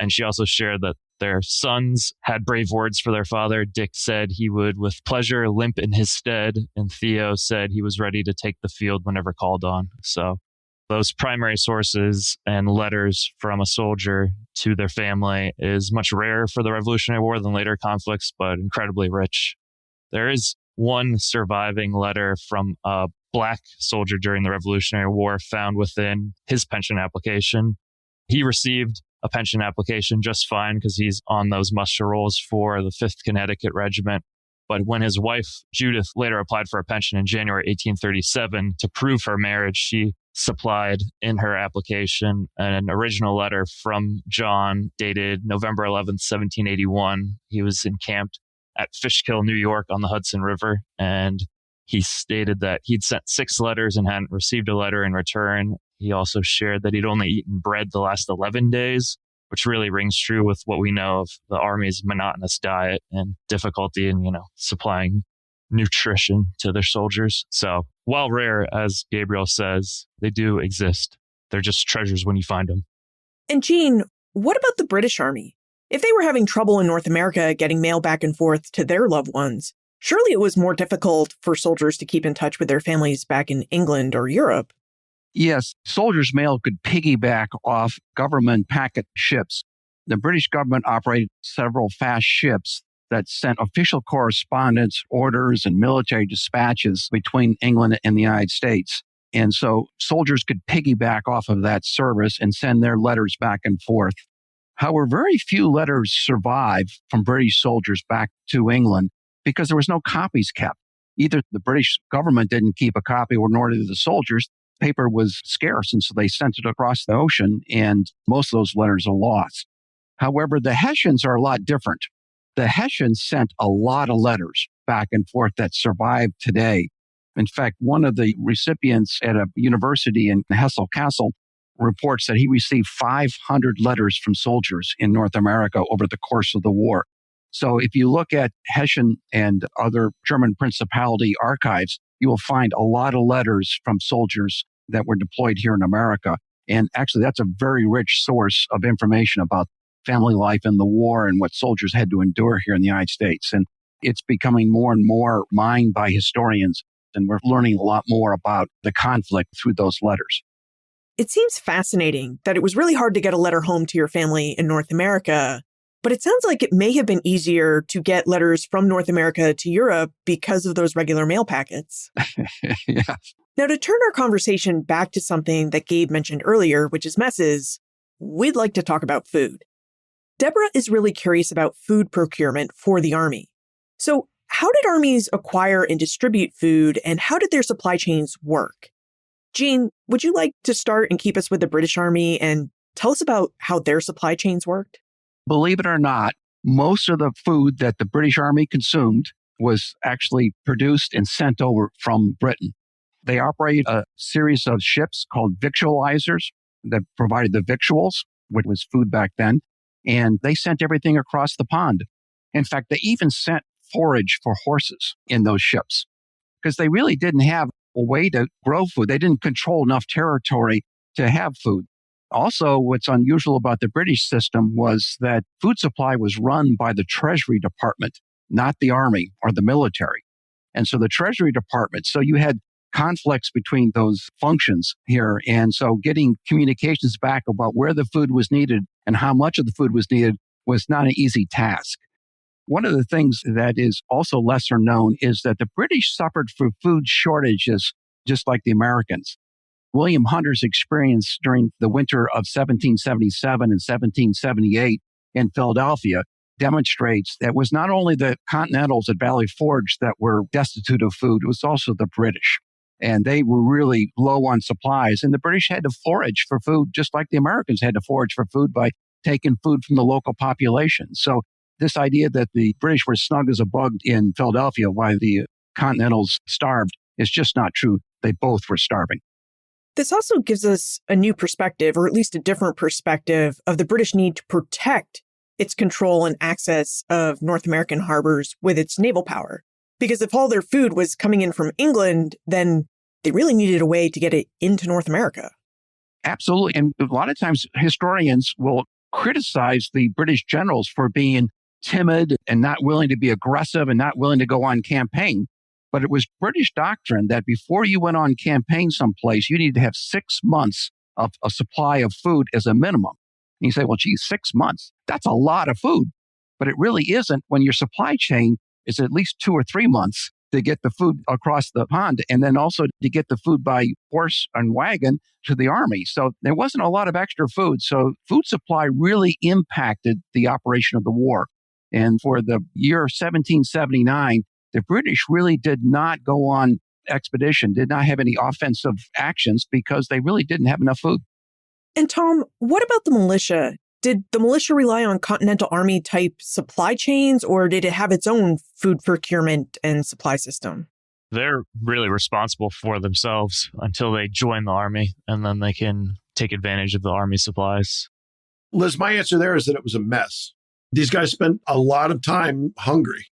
[SPEAKER 3] And she also shared that their sons had brave words for their father. Dick said he would with pleasure limp in his stead, and Theo said he was ready to take the field whenever called on. So those primary sources and letters from a soldier to their family is much rarer for the Revolutionary War than later conflicts, but incredibly rich. There is one surviving letter from a Black soldier during the Revolutionary War found within his pension application. He received a pension application just fine because he's on those muster rolls for the 5th Connecticut Regiment. But when his wife, Judith, later applied for a pension in January 1837 to prove her marriage, she supplied in her application an original letter from John dated November 11th, 1781. He was encamped at Fishkill, New York on the Hudson River, and he stated that he'd sent 6 letters and hadn't received a letter in return. He also shared that he'd only eaten bread the last 11 days, which really rings true with what we know of the Army's monotonous diet and difficulty in, supplying nutrition to their soldiers. So while rare, as Gabriel says, they do exist. They're just treasures when you find them.
[SPEAKER 2] And Jean, what about the British Army? If they were having trouble in North America getting mail back and forth to their loved ones, surely it was more difficult for soldiers to keep in touch with their families back in England or Europe.
[SPEAKER 5] Yes, soldiers' mail could piggyback off government packet ships. The British government operated several fast ships that sent official correspondence, orders, and military dispatches between England and the United States. And so soldiers could piggyback off of that service and send their letters back and forth. However, very few letters survive from British soldiers back to England because there was no copies kept. Either the British government didn't keep a copy or nor did the soldiers. Paper was scarce, and so they sent it across the ocean, and most of those letters are lost. However, the Hessians are a lot different. The Hessians sent a lot of letters back and forth that survive today. In fact, one of the recipients at a university in Hesse Castle reports that he received 500 letters from soldiers in North America over the course of the war. So if you look at Hessian and other German Principality archives, you will find a lot of letters from soldiers that were deployed here in America. And actually, that's a very rich source of information about family life in the war and what soldiers had to endure here in the United States. And it's becoming more and more mined by historians, and we're learning a lot more about the conflict through those letters.
[SPEAKER 2] It seems fascinating that it was really hard to get a letter home to your family in North America, but it sounds like it may have been easier to get letters from North America to Europe because of those regular mail packets.
[SPEAKER 5] Yeah.
[SPEAKER 2] Now, to turn our conversation back to something that Gabe mentioned earlier, which is messes, we'd like to talk about food. Deborah is really curious about food procurement for the Army. So how did armies acquire and distribute food, and how did their supply chains work? Jean, would you like to start and keep us with the British Army and tell us about how their supply chains worked?
[SPEAKER 5] Believe it or not, most of the food that the British Army consumed was actually produced and sent over from Britain. They operated a series of ships called victualizers that provided the victuals, which was food back then, and they sent everything across the pond. In fact, they even sent forage for horses in those ships because they really didn't have a way to grow food. They didn't control enough territory to have food. Also, what's unusual about the British system was that food supply was run by the Treasury Department, not the Army or the military. And so the Treasury Department, so you had conflicts between those functions here. And so getting communications back about where the food was needed and how much of the food was needed was not an easy task. One of the things that is also lesser known is that the British suffered from food shortages just like the Americans. William Hunter's experience during the winter of 1777 and 1778 in Philadelphia demonstrates that it was not only the Continentals at Valley Forge that were destitute of food, it was also the British. And they were really low on supplies. And the British had to forage for food just like the Americans had to forage for food by taking food from the local population. So this idea that the British were snug as a bug in Philadelphia while the Continentals starved is just not true. They both were starving.
[SPEAKER 2] This also gives us a new perspective, or at least a different perspective, of the British need to protect its control and access of North American harbors with its naval power. Because if all their food was coming in from England, then they really needed a way to get it into North America.
[SPEAKER 5] Absolutely. And a lot of times historians will criticize the British generals for being timid and not willing to be aggressive and not willing to go on campaign. But it was British doctrine that before you went on campaign someplace, you needed to have 6 months of a supply of food as a minimum. And you say, well, geez, 6 months, that's a lot of food. But it really isn't when your supply chain is at least 2 or 3 months to get the food across the pond and then also to get the food by horse and wagon to the army. So there wasn't a lot of extra food. So food supply really impacted the operation of the war. And for the year 1779, the British really did not go on expedition, did not have any offensive actions because they really didn't have enough food.
[SPEAKER 2] And Tom, what about the militia? Did the militia rely on Continental Army type supply chains, or did it have its own food procurement and supply system?
[SPEAKER 3] They're really responsible for themselves until they join the Army, and then they can take advantage of the Army supplies.
[SPEAKER 4] Liz, my answer there is that it was a mess. These guys spent a lot of time hungry.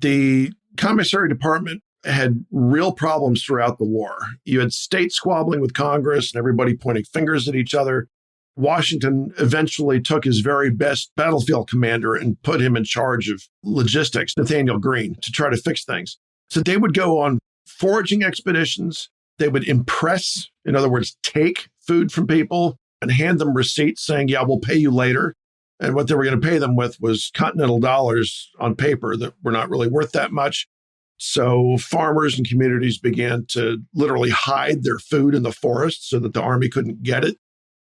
[SPEAKER 4] The commissary department had real problems throughout the war. You had states squabbling with Congress and everybody pointing fingers at each other. Washington eventually took his very best battlefield commander and put him in charge of logistics, Nathanael Greene, to try to fix things. So they would go on foraging expeditions. They would impress, in other words, take food from people and hand them receipts saying, yeah, we'll pay you later. And what they were going to pay them with was Continental dollars on paper that were not really worth that much. So farmers and communities began to literally hide their food in the forest so that the army couldn't get it.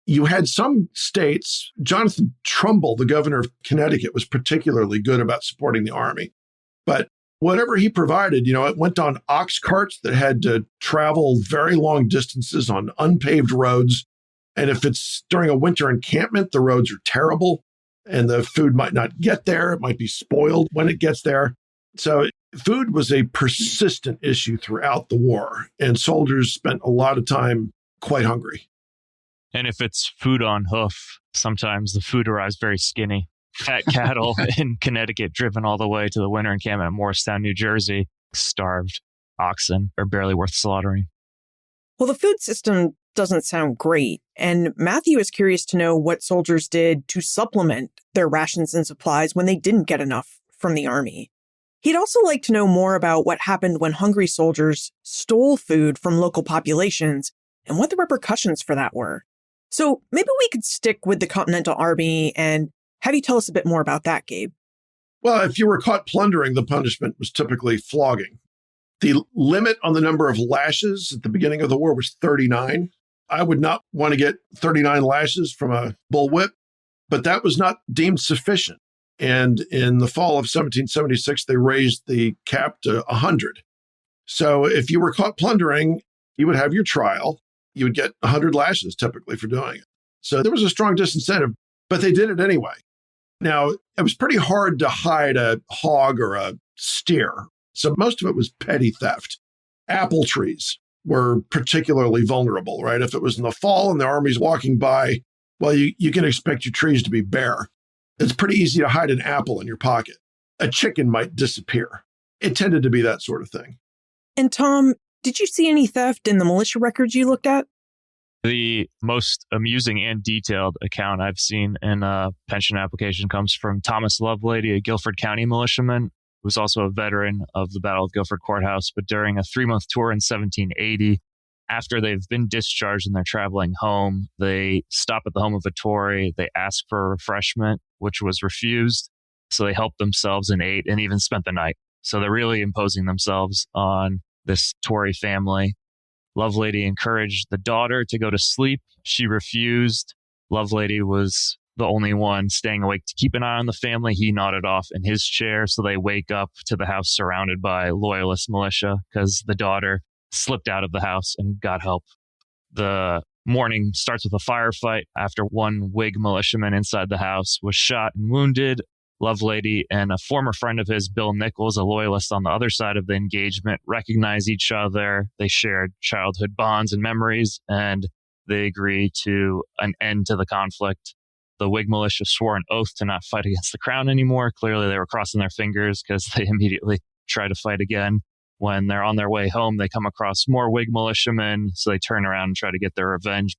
[SPEAKER 4] You had some states, Jonathan Trumbull, the governor of Connecticut, was particularly good about supporting the army. But whatever he provided, it went on ox carts that had to travel very long distances on unpaved roads. And if it's during a winter encampment, the roads are terrible and the food might not get there. It might be spoiled when it gets there. So food was a persistent issue throughout the war, and soldiers spent a lot of time quite hungry.
[SPEAKER 3] And if it's food on hoof, sometimes the food arrives very skinny. Fat cattle in Connecticut driven all the way to the winter encampment at Morristown, New Jersey. Starved oxen are barely worth slaughtering.
[SPEAKER 2] Well, the food system doesn't sound great, and Matthew is curious to know what soldiers did to supplement their rations and supplies when they didn't get enough from the army. He'd also like to know more about what happened when hungry soldiers stole food from local populations and what the repercussions for that were. So maybe we could stick with the Continental Army and have you tell us a bit more about that, Gabe?
[SPEAKER 4] Well, if you were caught plundering, the punishment was typically flogging. The limit on the number of lashes at the beginning of the war was 39. I would not want to get 39 lashes from a bullwhip, but that was not deemed sufficient. And in the fall of 1776, they raised the cap to 100. So if you were caught plundering, you would have your trial. You would get 100 lashes typically for doing it. So there was a strong disincentive, but they did it anyway. Now, it was pretty hard to hide a hog or a steer. So most of it was petty theft. Apple trees were particularly vulnerable, right? If it was in the fall and the army's walking by, well, you can expect your trees to be bare. It's pretty easy to hide an apple in your pocket. A chicken might disappear. It tended to be that sort of thing.
[SPEAKER 2] And Tom, did you see any theft in the militia records you looked at?
[SPEAKER 3] The most amusing and detailed account I've seen in a pension application comes from Thomas Lovelady, a Guilford County militiaman, who was also a veteran of the Battle of Guilford Courthouse. But during a 3-month tour in 1780, after they've been discharged and they're traveling home, they stop at the home of a Tory. They ask for a refreshment, which was refused. So they helped themselves and ate and even spent the night. So they're really imposing themselves on this Tory family. Lovelady encouraged the daughter to go to sleep. She refused. Lovelady was the only one staying awake to keep an eye on the family. He nodded off in his chair. So they wake up to the house surrounded by loyalist militia because the daughter slipped out of the house and got help. The morning starts with a firefight after one Whig militiaman inside the house was shot and wounded. Lovelady and a former friend of his, Bill Nichols, a loyalist on the other side of the engagement, recognize each other. They shared childhood bonds and memories, and they agree to an end to the conflict. The Whig militia swore an oath to not fight against the crown anymore. Clearly, they were crossing their fingers because they immediately try to fight again. When they're on their way home, they come across more Whig militiamen, so they turn around and try to get their revenge.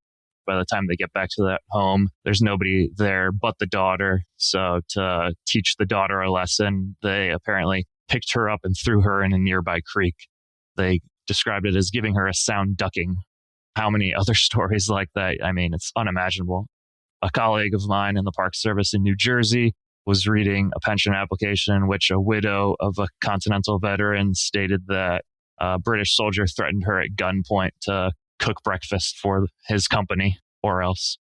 [SPEAKER 3] By the time they get back to that home, there's nobody there but the daughter. So to teach the daughter a lesson, they apparently picked her up and threw her in a nearby creek. They described it as giving her a sound ducking. How many other stories like that? I mean, it's unimaginable. A colleague of mine in the Park Service in New Jersey was reading a pension application in which a widow of a Continental veteran stated that a British soldier threatened her at gunpoint to cook breakfast for his company or else.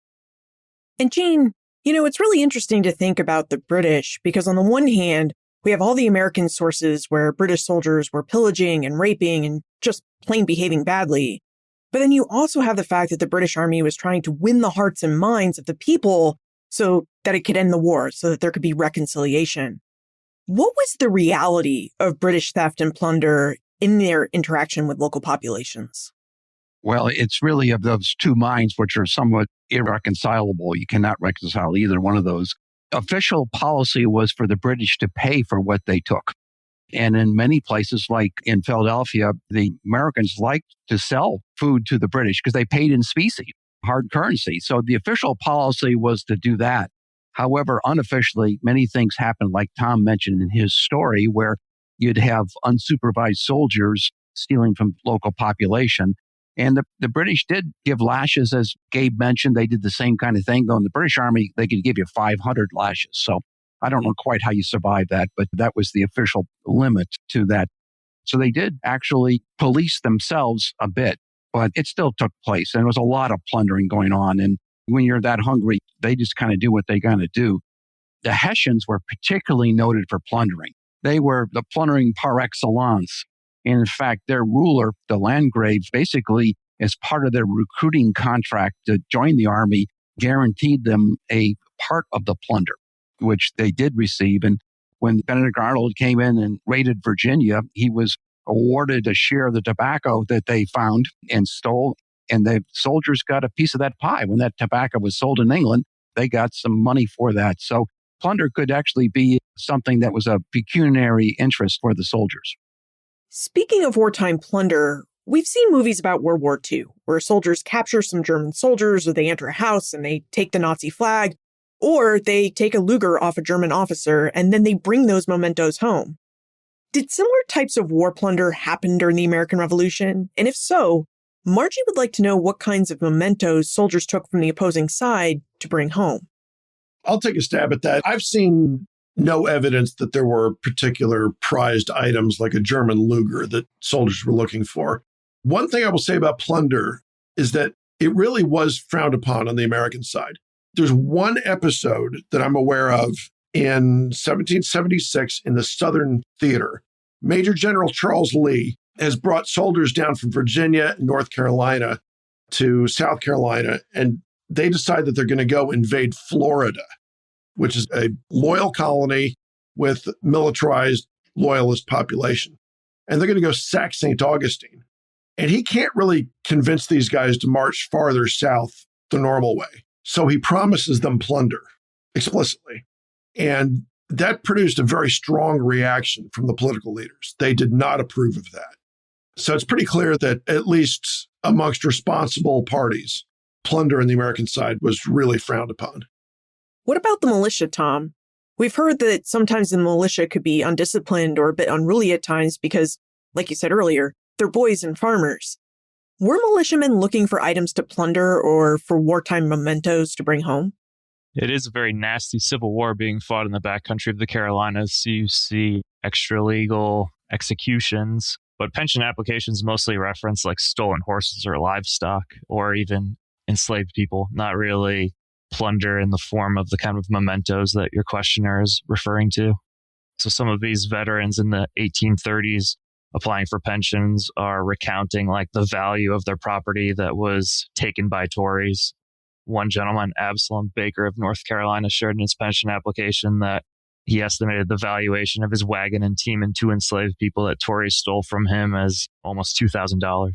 [SPEAKER 2] And Gene, it's really interesting to think about the British because on the one hand, we have all the American sources where British soldiers were pillaging and raping and just plain behaving badly. But then you also have the fact that the British Army was trying to win the hearts and minds of the people so that it could end the war, so that there could be reconciliation. What was the reality of British theft and plunder in their interaction with local populations?
[SPEAKER 5] Well, it's really of those two minds which are somewhat irreconcilable. You cannot reconcile either one of those. Official policy was for the British to pay for what they took. And in many places, like in Philadelphia, the Americans liked to sell food to the British because they paid in specie, hard currency. So the official policy was to do that. However, unofficially, many things happened, like Tom mentioned in his story, where you'd have unsupervised soldiers stealing from local population. And the British did give lashes, as Gabe mentioned. They did the same kind of thing, though in the British Army, they could give you 500 lashes. So I don't know quite how you survive that, but that was the official limit to that. So they did actually police themselves a bit, but it still took place. And there was a lot of plundering going on. And when you're that hungry, they just kind of do what they got to do. The Hessians were particularly noted for plundering. They were the plundering par excellence. And in fact, their ruler, the Landgrave, basically, as part of their recruiting contract to join the army, guaranteed them a part of the plunder, which they did receive. And when Benedict Arnold came in and raided Virginia, he was awarded a share of the tobacco that they found and stole. And the soldiers got a piece of that pie. When that tobacco was sold in England, they got some money for that. So plunder could actually be something that was a pecuniary interest for the soldiers.
[SPEAKER 2] Speaking of wartime plunder, we've seen movies about World War II, where soldiers capture some German soldiers, or they enter a house and they take the Nazi flag, or they take a Luger off a German officer and then they bring those mementos home. Did similar types of war plunder happen during the American Revolution? And if so, Margie would like to know what kinds of mementos soldiers took from the opposing side to bring home.
[SPEAKER 4] I'll take a stab at that. I've seen no evidence that there were particular prized items like a German Luger that soldiers were looking for. One thing I will say about plunder is that it really was frowned upon on the American side. There's one episode that I'm aware of in 1776 in the Southern Theater. Major General Charles Lee has brought soldiers down from Virginia and North Carolina to South Carolina, and they decide that they're going to go invade Florida, which is a loyal colony with militarized loyalist population. And they're going to go sack St. Augustine. And he can't really convince these guys to march farther south the normal way. So he promises them plunder explicitly. And that produced a very strong reaction from the political leaders. They did not approve of that. So it's pretty clear that at least amongst responsible parties, plunder on the American side was really frowned upon.
[SPEAKER 2] What about the militia, Tom? We've heard that sometimes the militia could be undisciplined or a bit unruly at times because, like you said earlier, they're boys and farmers. Were militiamen looking for items to plunder or for wartime mementos to bring home?
[SPEAKER 3] It is a very nasty civil war being fought in the backcountry of the Carolinas. So you see extra-legal executions, but pension applications mostly reference like stolen horses or livestock or even enslaved people, not really plunder in the form of the kind of mementos that your questioner is referring to. So some of these veterans in the 1830s applying for pensions are recounting like the value of their property that was taken by Tories. One gentleman, Absalom Baker of North Carolina, shared in his pension application that he estimated the valuation of his wagon and team and 2 enslaved people that Tories stole from him as almost $2,000.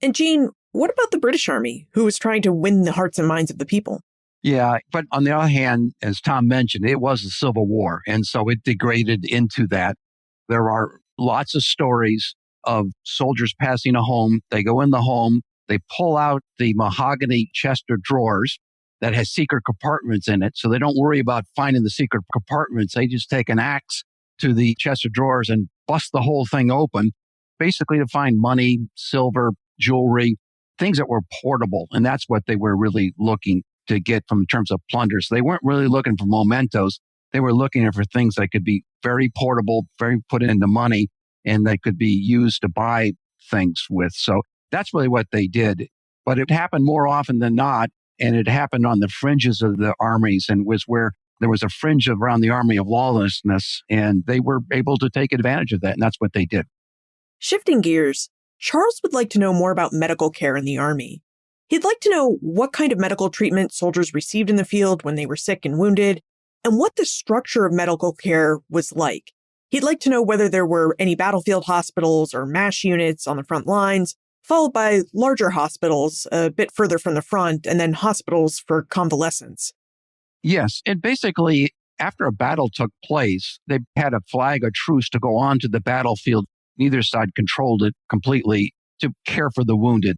[SPEAKER 2] And Gene, what about the British Army, who was trying to win the hearts and minds of the people?
[SPEAKER 5] Yeah, but on the other hand, as Tom mentioned, it was a civil war, and so it degraded into that. There are lots of stories of soldiers passing a home. They go in the home, they pull out the mahogany chest of drawers that has secret compartments in it, so they don't worry about finding the secret compartments. They just take an axe to the chest of drawers and bust the whole thing open, basically to find money, silver, jewelry, things that were portable, and that's what they were really looking to get from in terms of plunder. So they weren't really looking for mementos. They were looking for things that could be very portable, very put into money, and that could be used to buy things with. So that's really what they did. But it happened more often than not, and it happened on the fringes of the armies and was where there was a fringe around the army of lawlessness, and they were able to take advantage of that, and that's what they did.
[SPEAKER 2] Shifting gears, Charles would like to know more about medical care in the Army. He'd like to know what kind of medical treatment soldiers received in the field when they were sick and wounded, and what the structure of medical care was like. He'd like to know whether there were any battlefield hospitals or MASH units on the front lines, followed by larger hospitals a bit further from the front, and then hospitals for convalescents.
[SPEAKER 5] Yes, and basically, after a battle took place, they had a flag of truce to go on to the battlefield. Neither side controlled it completely to care for the wounded.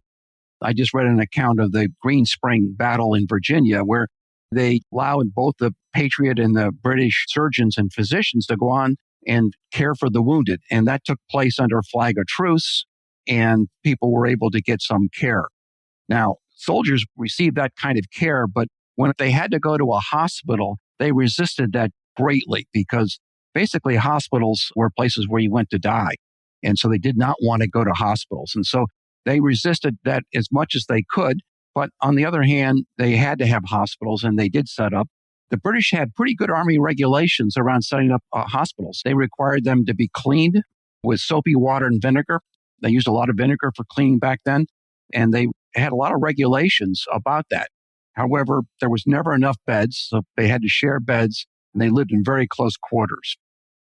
[SPEAKER 5] I just read an account of the Green Spring battle in Virginia where they allowed both the Patriot and the British surgeons and physicians to go on and care for the wounded. And that took place under a flag of truce, and people were able to get some care. Now, soldiers received that kind of care, but when they had to go to a hospital, they resisted that greatly because basically hospitals were places where you went to die. And so they did not want to go to hospitals. And so they resisted that as much as they could. But on the other hand, they had to have hospitals, and they did set up. The British had pretty good army regulations around setting up hospitals. They required them to be cleaned with soapy water and vinegar. They used a lot of vinegar for cleaning back then, and they had a lot of regulations about that. However, there was never enough beds, so they had to share beds, and they lived in very close quarters.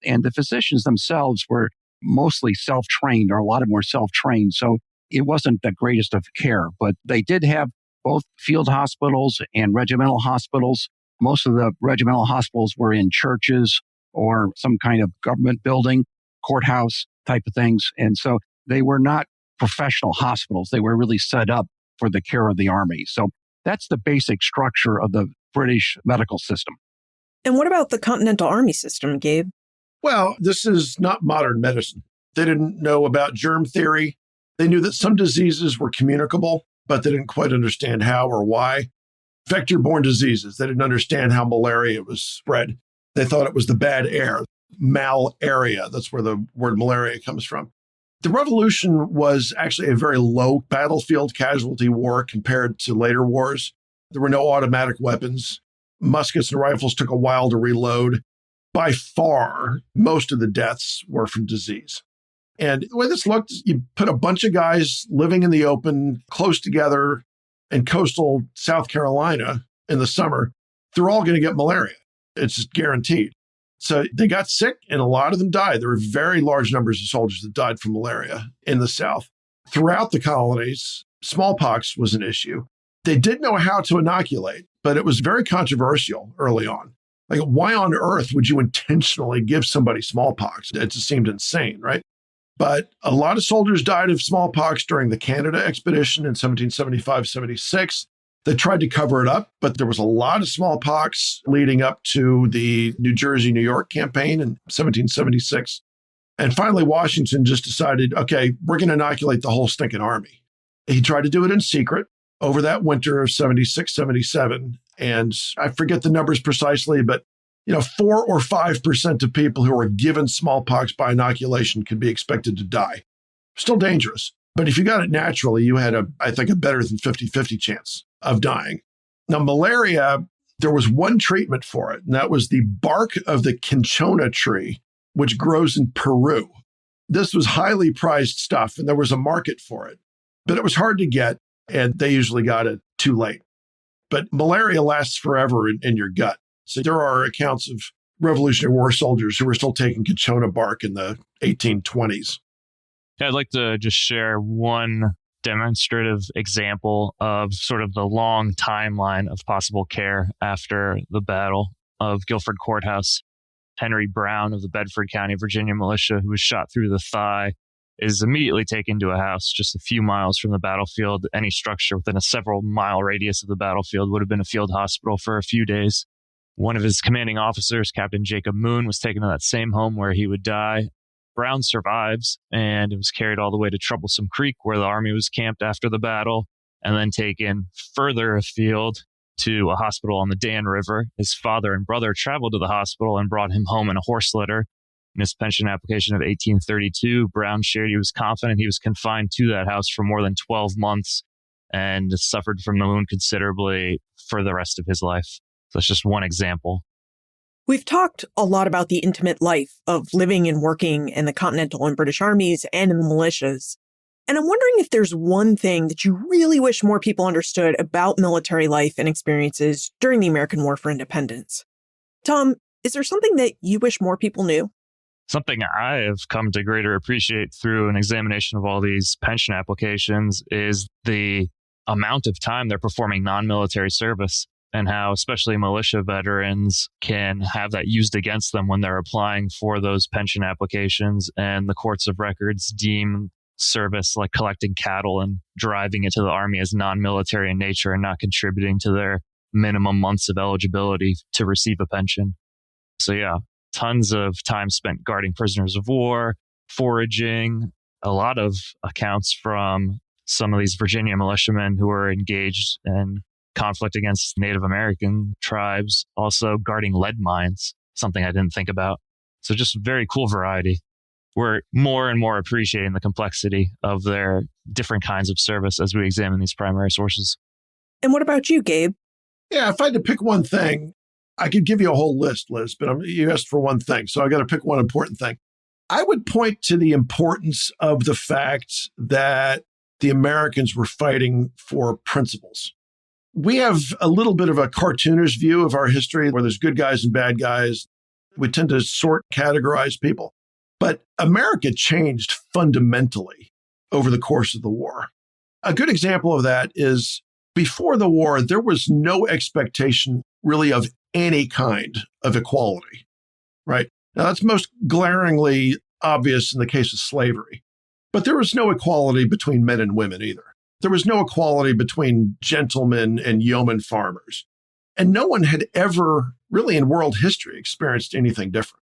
[SPEAKER 5] And the physicians themselves were mostly self-trained, or a lot of them were self-trained, so it wasn't the greatest of care. But they did have both field hospitals and regimental hospitals. Most of the regimental hospitals were in churches or some kind of government building, courthouse type of things. And so they were not professional hospitals. They were really set up for the care of the army. So that's the basic structure of the British medical system.
[SPEAKER 2] And what about the Continental Army system, Gabe?
[SPEAKER 4] Well, this is not modern medicine. They didn't know about germ theory. They knew that some diseases were communicable, but they didn't quite understand how or why. Vector-borne diseases, they didn't understand how malaria was spread. They thought it was the bad air, malaria. That's where the word malaria comes from. The Revolution was actually a very low battlefield casualty war compared to later wars. There were no automatic weapons. Muskets and rifles took a while to reload. By far, most of the deaths were from disease. And the way this looked, you put a bunch of guys living in the open, close together in coastal South Carolina in the summer. They're all going to get malaria. It's just guaranteed. So they got sick, and a lot of them died. There were very large numbers of soldiers that died from malaria in the South. Throughout the colonies, smallpox was an issue. They did know how to inoculate, but it was very controversial early on. Like, why on earth would you intentionally give somebody smallpox? It just seemed insane, right? But a lot of soldiers died of smallpox during the Canada expedition in 1775-76. They tried to cover it up, but there was a lot of smallpox leading up to the New Jersey-New York campaign in 1776. And finally, Washington just decided, okay, we're going to inoculate the whole stinking army. He tried to do it in secret over that winter of 76, 77. And I forget the numbers precisely, but 4 or 5% of people who were given smallpox by inoculation could be expected to die. Still dangerous. But if you got it naturally, you had I think a better than 50-50 chance of dying. Now, malaria, there was one treatment for it, and that was the bark of the cinchona tree, which grows in Peru. This was highly prized stuff, and there was a market for it. But it was hard to get, and they usually got it too late. But malaria lasts forever in your gut. So there are accounts of Revolutionary War soldiers who were still taking cinchona bark in the 1820s.
[SPEAKER 3] Yeah, I'd like to just share one demonstrative example of sort of the long timeline of possible care after the Battle of Guilford Courthouse. Henry Brown of the Bedford County, Virginia militia, who was shot through the thigh, is immediately taken to a house just a few miles from the battlefield. Any structure within a several-mile radius of the battlefield would have been a field hospital for a few days. One of his commanding officers, Captain Jacob Moon, was taken to that same home where he would die. Brown survives and was carried all the way to Troublesome Creek, where the army was camped after the battle, and then taken further afield to a hospital on the Dan River. His father and brother traveled to the hospital and brought him home in a horse litter. In his pension application of 1832, Brown shared he was confident he was confined to that house for more than 12 months and suffered from the wound considerably for the rest of his life. So that's just one example.
[SPEAKER 2] We've talked a lot about the intimate life of living and working in the Continental and British armies and in the militias. And I'm wondering if there's one thing that you really wish more people understood about military life and experiences during the American War for Independence. Tom, is there something that you wish more people knew?
[SPEAKER 3] Something I have come to greater appreciate through an examination of all these pension applications is the amount of time they're performing non-military service, and how especially militia veterans can have that used against them when they're applying for those pension applications, and the courts of records deem service like collecting cattle and driving it to the army as non-military in nature and not contributing to their minimum months of eligibility to receive a pension. So yeah, tons of time spent guarding prisoners of war, foraging, a lot of accounts from some of these Virginia militiamen who were engaged in conflict against Native American tribes, also guarding lead mines, something I didn't think about. So just very cool variety. we're more and more appreciating the complexity of their different kinds of service as we examine these primary sources.
[SPEAKER 2] And what about you, Gabe?
[SPEAKER 4] Yeah, if I had to pick one thing, I could give you a whole list, Liz, but you asked for one thing, so I got to pick one important thing. I would point to the importance of the fact that the Americans were fighting for principles. We have a little bit of a cartoonish view of our history where there's good guys and bad guys. We tend to categorize people. But America changed fundamentally over the course of the war. A good example of that is before the war, there was no expectation really of any kind of equality, right? Now, that's most glaringly obvious in the case of slavery. But there was no equality between men and women either. There was no equality between gentlemen and yeoman farmers. And no one had ever really in world history experienced anything different.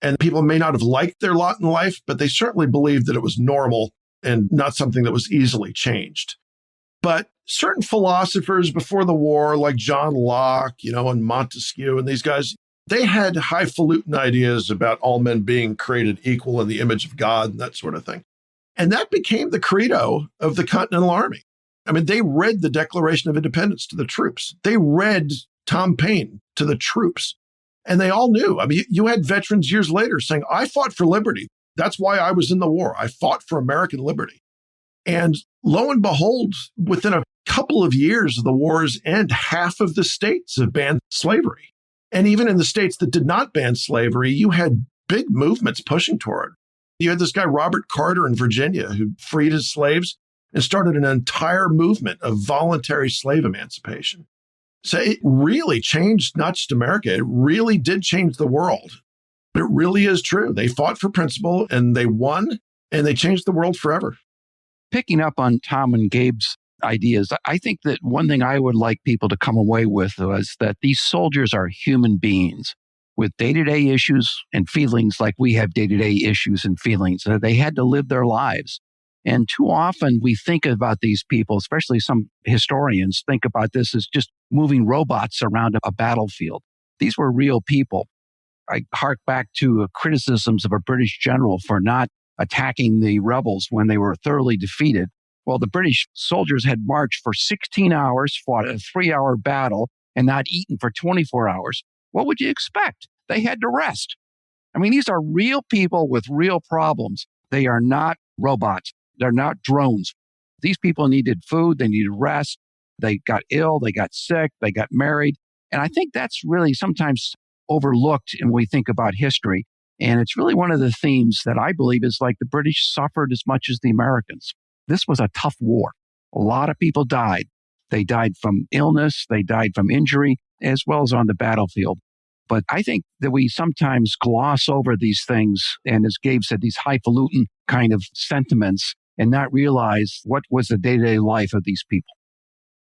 [SPEAKER 4] And people may not have liked their lot in life, but they certainly believed that it was normal and not something that was easily changed. But certain philosophers before the war, like John Locke, and Montesquieu and these guys, they had highfalutin ideas about all men being created equal in the image of God and that sort of thing. And that became the credo of the Continental Army. I mean, they read the Declaration of Independence to the troops. They read Tom Paine to the troops. And they all knew. I mean, you had veterans years later saying, I fought for liberty. That's why I was in the war. I fought for American liberty. And lo and behold, within a couple of years of the war's end, half of the states have banned slavery. And even in the states that did not ban slavery, you had big movements pushing toward. You had this guy, Robert Carter in Virginia, who freed his slaves and started an entire movement of voluntary slave emancipation. So it really changed not just America, it really did change the world. But it really is true. They fought for principle and they won and they changed the world forever.
[SPEAKER 5] Picking up on Tom and Gabe's ideas, I think that one thing I would like people to come away with was that these soldiers are human beings with day-to-day issues and feelings like we have day-to-day issues and feelings. They had to live their lives. And too often we think about these people, especially some historians, think about this as just moving robots around a battlefield. These were real people. I hark back to criticisms of a British general for not attacking the rebels when they were thoroughly defeated. Well, the British soldiers had marched for 16 hours, fought a 3-hour battle, and not eaten for 24 hours. What would you expect? They had to rest. I mean, these are real people with real problems. They are not robots. They're not drones. These people needed food. They needed rest. They got ill. They got sick. They got married. And I think that's really sometimes overlooked when we think about history. And it's really one of the themes that I believe is like the British suffered as much as the Americans. This was a tough war. A lot of people died. They died from illness. They died from injury, as well as on the battlefield. But I think that we sometimes gloss over these things, and as Gabe said, these highfalutin kind of sentiments, and not realize what was the day-to-day life of these people.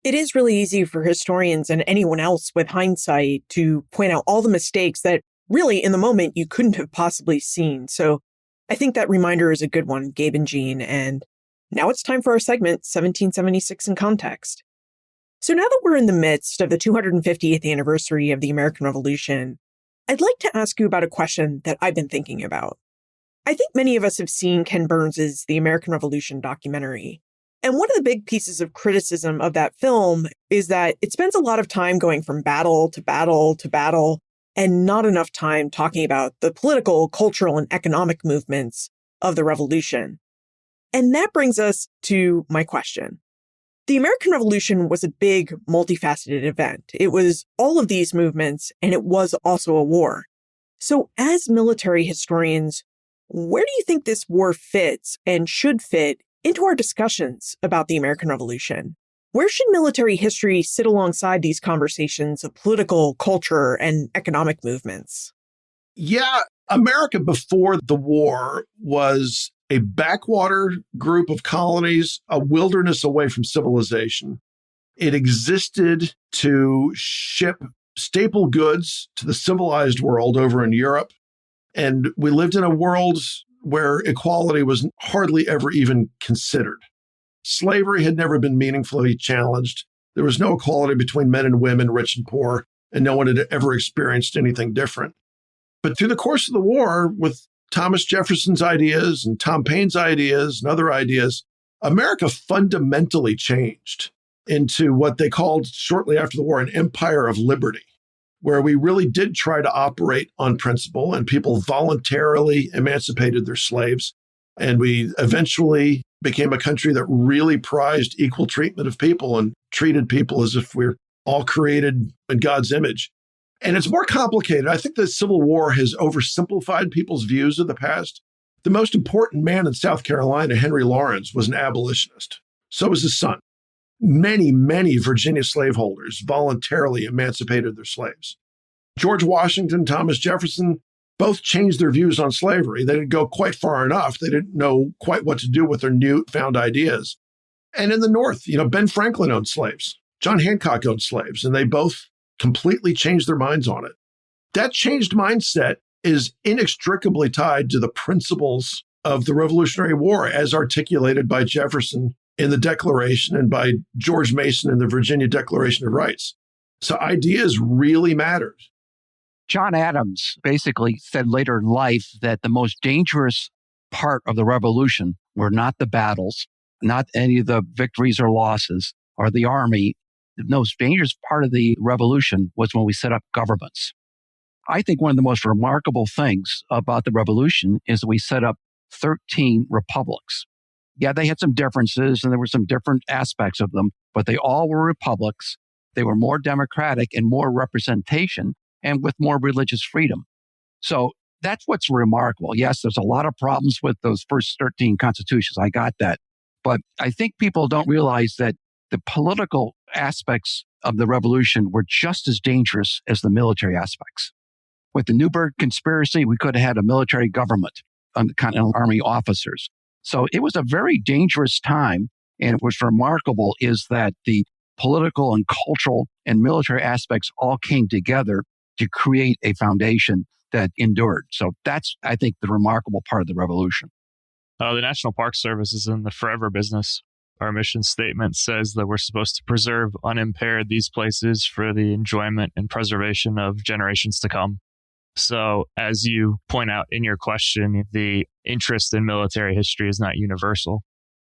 [SPEAKER 2] It is really easy for historians and anyone else with hindsight to point out all the mistakes that really in the moment you couldn't have possibly seen. So I think that reminder is a good one, Gabe and Jean. And now it's time for our segment, 1776 in Context. So now that we're in the midst of the 250th anniversary of the American Revolution, I'd like to ask you about a question that I've been thinking about. I think many of us have seen Ken Burns's The American Revolution documentary. And one of the big pieces of criticism of that film is that it spends a lot of time going from battle to battle to battle and not enough time talking about the political, cultural, and economic movements of the revolution. And that brings us to my question. The American Revolution was a big, multifaceted event. It was all of these movements, and it was also a war. So as military historians, where do you think this war fits and should fit into our discussions about the American Revolution? Where should military history sit alongside these conversations of political, culture, and economic movements?
[SPEAKER 4] Yeah, America before the war was a backwater group of colonies, a wilderness away from civilization. It existed to ship staple goods to the civilized world over in Europe. And we lived in a world where equality was hardly ever even considered. Slavery had never been meaningfully challenged. There was no equality between men and women, rich and poor, and no one had ever experienced anything different. But through the course of the war, with Thomas Jefferson's ideas and Tom Paine's ideas and other ideas, America fundamentally changed into what they called shortly after the war an empire of liberty, where we really did try to operate on principle and people voluntarily emancipated their slaves. And we eventually became a country that really prized equal treatment of people and treated people as if we're all created in God's image. And it's more complicated. I think the Civil War has oversimplified people's views of the past. The most important man in South Carolina, Henry Lawrence, was an abolitionist. So was his son. Many, many Virginia slaveholders voluntarily emancipated their slaves. George Washington, Thomas Jefferson, both changed their views on slavery. They didn't go quite far enough. They didn't know quite what to do with their newfound ideas. And in the North, Ben Franklin owned slaves. John Hancock owned slaves, and they both completely changed their minds on it. That changed mindset is inextricably tied to the principles of the Revolutionary War as articulated by Jefferson in the Declaration and by George Mason in the Virginia Declaration of Rights. So ideas really mattered.
[SPEAKER 5] John Adams basically said later in life that the most dangerous part of the revolution were not the battles, not any of the victories or losses, or the army. The most dangerous part of the revolution was when we set up governments. I think one of the most remarkable things about the revolution is that we set up 13 republics. Yeah, they had some differences and there were some different aspects of them, but they all were republics. They were more democratic and more representation and with more religious freedom. So that's what's remarkable. Yes, there's a lot of problems with those first 13 constitutions. I got that. But I think people don't realize that the political aspects of the revolution were just as dangerous as the military aspects. With the Newburgh conspiracy, we could have had a military government under Continental Army officers. So it was a very dangerous time. And what's remarkable is that the political and cultural and military aspects all came together to create a foundation that endured. So that's, I think, the remarkable part of the revolution.
[SPEAKER 3] The National Park Service is in the forever business. Our mission statement says that we're supposed to preserve unimpaired these places for the enjoyment and preservation of generations to come. So as you point out in your question, the interest in military history is not universal.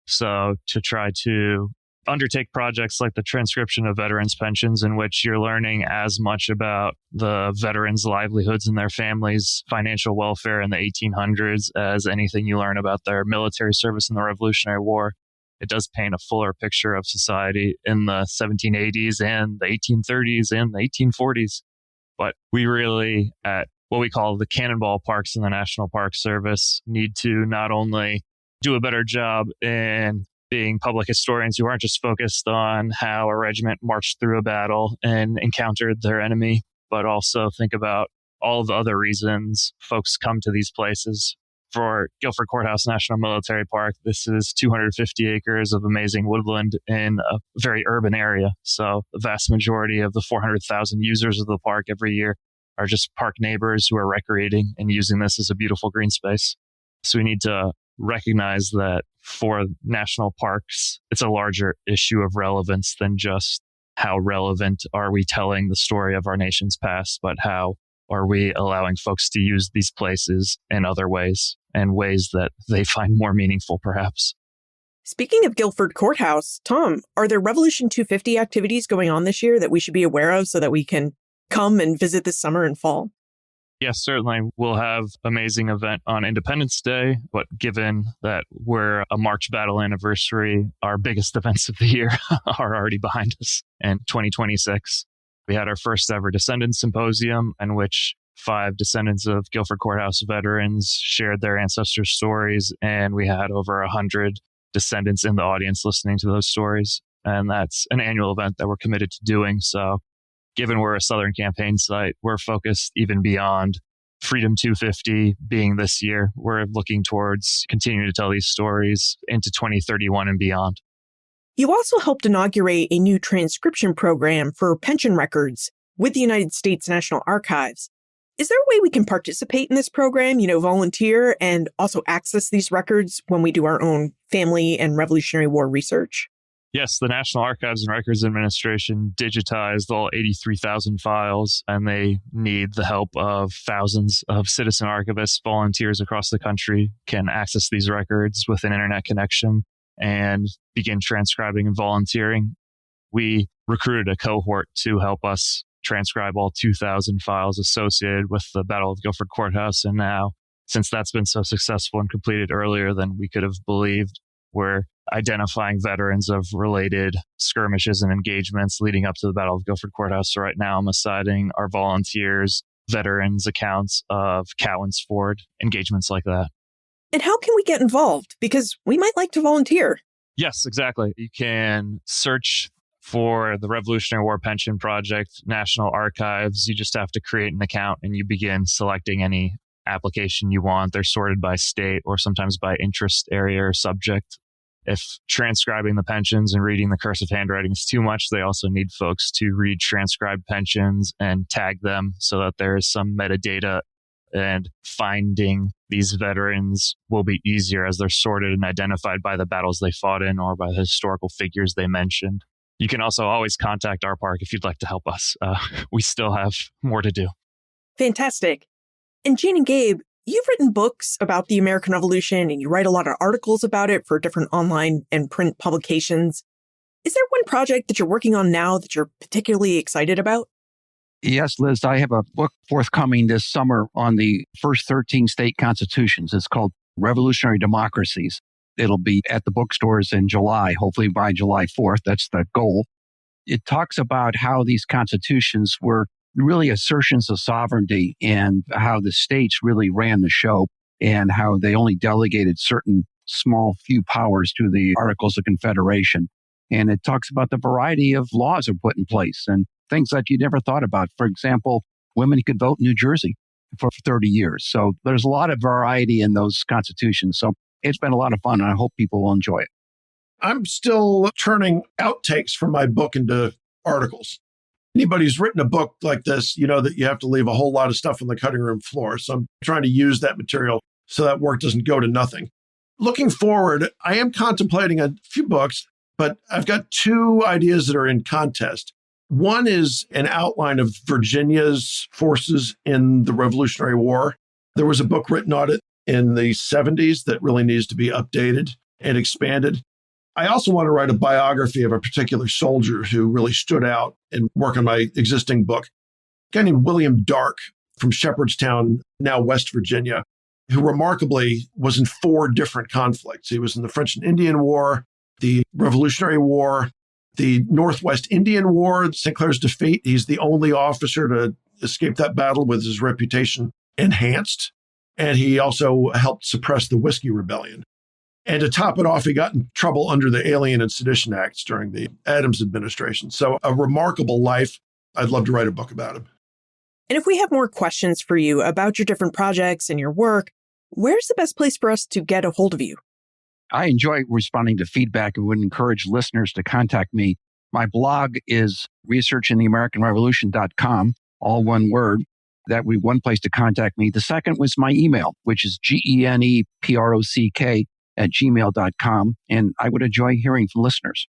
[SPEAKER 3] So to try to undertake projects like the transcription of veterans' pensions, in which you're learning as much about the veterans' livelihoods and their families' financial welfare in the 1800s as anything you learn about their military service in the Revolutionary War. It does paint a fuller picture of society in the 1780s and the 1830s and the 1840s. But we really, at what we call the cannonball parks in the National Park Service, need to not only do a better job in being public historians who aren't just focused on how a regiment marched through a battle and encountered their enemy, but also think about all the other reasons folks come to these places. For Guilford Courthouse National Military Park, this is 250 acres of amazing woodland in a very urban area. So the vast majority of the 400,000 users of the park every year are just park neighbors who are recreating and using this as a beautiful green space. So we need to recognize that for national parks, it's a larger issue of relevance than just how relevant are we telling the story of our nation's past, but how are we allowing folks to use these places in other ways and ways that they find more meaningful, perhaps.
[SPEAKER 2] Speaking of Guilford Courthouse, Tom, are there Revolution 250 activities going on this year that we should be aware of so that we can come and visit this summer and fall?
[SPEAKER 3] Yes, certainly. We'll have an amazing event on Independence Day, but given that we're a March battle anniversary, our biggest events of the year are already behind us in 2026. We had our first ever Descendants Symposium, in which 5 descendants of Guilford Courthouse veterans shared their ancestors' stories, and we had over 100 descendants in the audience listening to those stories. And that's an annual event that we're committed to doing. So given we're a Southern campaign site, we're focused even beyond Freedom 250 being this year. We're looking towards continuing to tell these stories into 2031 and beyond.
[SPEAKER 2] You also helped inaugurate a new transcription program for pension records with the United States National Archives. Is there a way we can participate in this program, volunteer and also access these records when we do our own family and Revolutionary War research?
[SPEAKER 3] Yes, the National Archives and Records Administration digitized all 83,000 files, and they need the help of thousands of citizen archivists. Volunteers across the country can access these records with an internet connection and begin transcribing and volunteering. We recruited a cohort to help us transcribe all 2,000 files associated with the Battle of Guilford Courthouse. And now, since that's been so successful and completed earlier than we could have believed, we're identifying veterans of related skirmishes and engagements leading up to the Battle of Guilford Courthouse. So right now I'm assigning our volunteers veterans accounts of Cowan's Ford, engagements like that.
[SPEAKER 2] And how can we get involved? Because we might like to volunteer.
[SPEAKER 3] Yes, exactly. You can search for the Revolutionary War Pension Project, National Archives. You just have to create an account and you begin selecting any application you want. They're sorted by state or sometimes by interest area or subject. If transcribing the pensions and reading the cursive handwriting is too much, they also need folks to read transcribed pensions and tag them so that there is some metadata, and finding these veterans will be easier as they're sorted and identified by the battles they fought in or by the historical figures they mentioned. You can also always contact our park if you'd like to help us. We still have more to do.
[SPEAKER 2] Fantastic. And Jean and Gabe, you've written books about the American Revolution and you write a lot of articles about it for different online and print publications. Is there one project that you're working on now that you're particularly excited about?
[SPEAKER 5] Yes, Liz, I have a book forthcoming this summer on the first 13 state constitutions. It's called Revolutionary Democracies. It'll be at the bookstores in July, hopefully by July 4th. That's the goal. It talks about how these constitutions were really assertions of sovereignty and how the states really ran the show and how they only delegated certain small few powers to the Articles of Confederation. And it talks about the variety of laws that were put in place and things that you never thought about. For example, women could vote in New Jersey for 30 years. So there's a lot of variety in those constitutions. So it's been a lot of fun, and I hope people will enjoy it.
[SPEAKER 4] I'm still turning outtakes from my book into articles. Anybody who's written a book like this, you know that you have to leave a whole lot of stuff on the cutting room floor. So I'm trying to use that material so that work doesn't go to nothing. Looking forward, I am contemplating a few books, but I've got two ideas that are in contest. One is an outline of Virginia's forces in the Revolutionary War. There was a book written on it in the 70s that really needs to be updated and expanded. I also want to write a biography of a particular soldier who really stood out and work on my existing book. A guy named William Dark from Shepherdstown, now West Virginia, who remarkably was in 4 different conflicts. He was in the French and Indian War, the Revolutionary War, the Northwest Indian War, St. Clair's defeat. He's the only officer to escape that battle with his reputation enhanced. And he also helped suppress the Whiskey Rebellion. And to top it off, he got in trouble under the Alien and Sedition Acts during the Adams administration. So a remarkable life. I'd love to write a book about him.
[SPEAKER 2] And if we have more questions for you about your different projects and your work, where's the best place for us to get a hold of you?
[SPEAKER 5] I enjoy responding to feedback and would encourage listeners to contact me. My blog is researchintheamericanrevolution.com, all one word. That would be one place to contact me. The second was my email, which is geneprock@gmail.com. And I would enjoy hearing from listeners.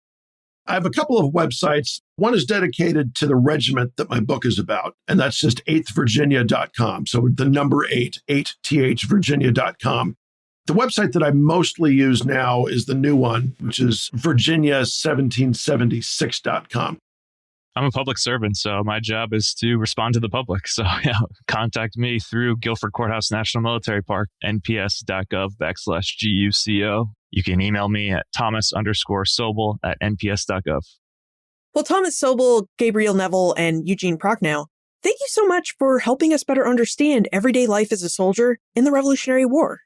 [SPEAKER 4] I have a couple of websites. One is dedicated to the regiment that my book is about, and that's just 8thvirginia.com. So the number 8, 8thvirginia.com. The website that I mostly use now is the new one, which is virginia1776.com.
[SPEAKER 3] I'm a public servant, so my job is to respond to the public. So contact me through Guilford Courthouse National Military Park, nps.gov/GUCO. You can email me at thomas_sobel@nps.gov.
[SPEAKER 2] Well, Thomas Sobel, Gabriel Neville, and Eugene Prochnow, thank you so much for helping us better understand everyday life as a soldier in the Revolutionary War.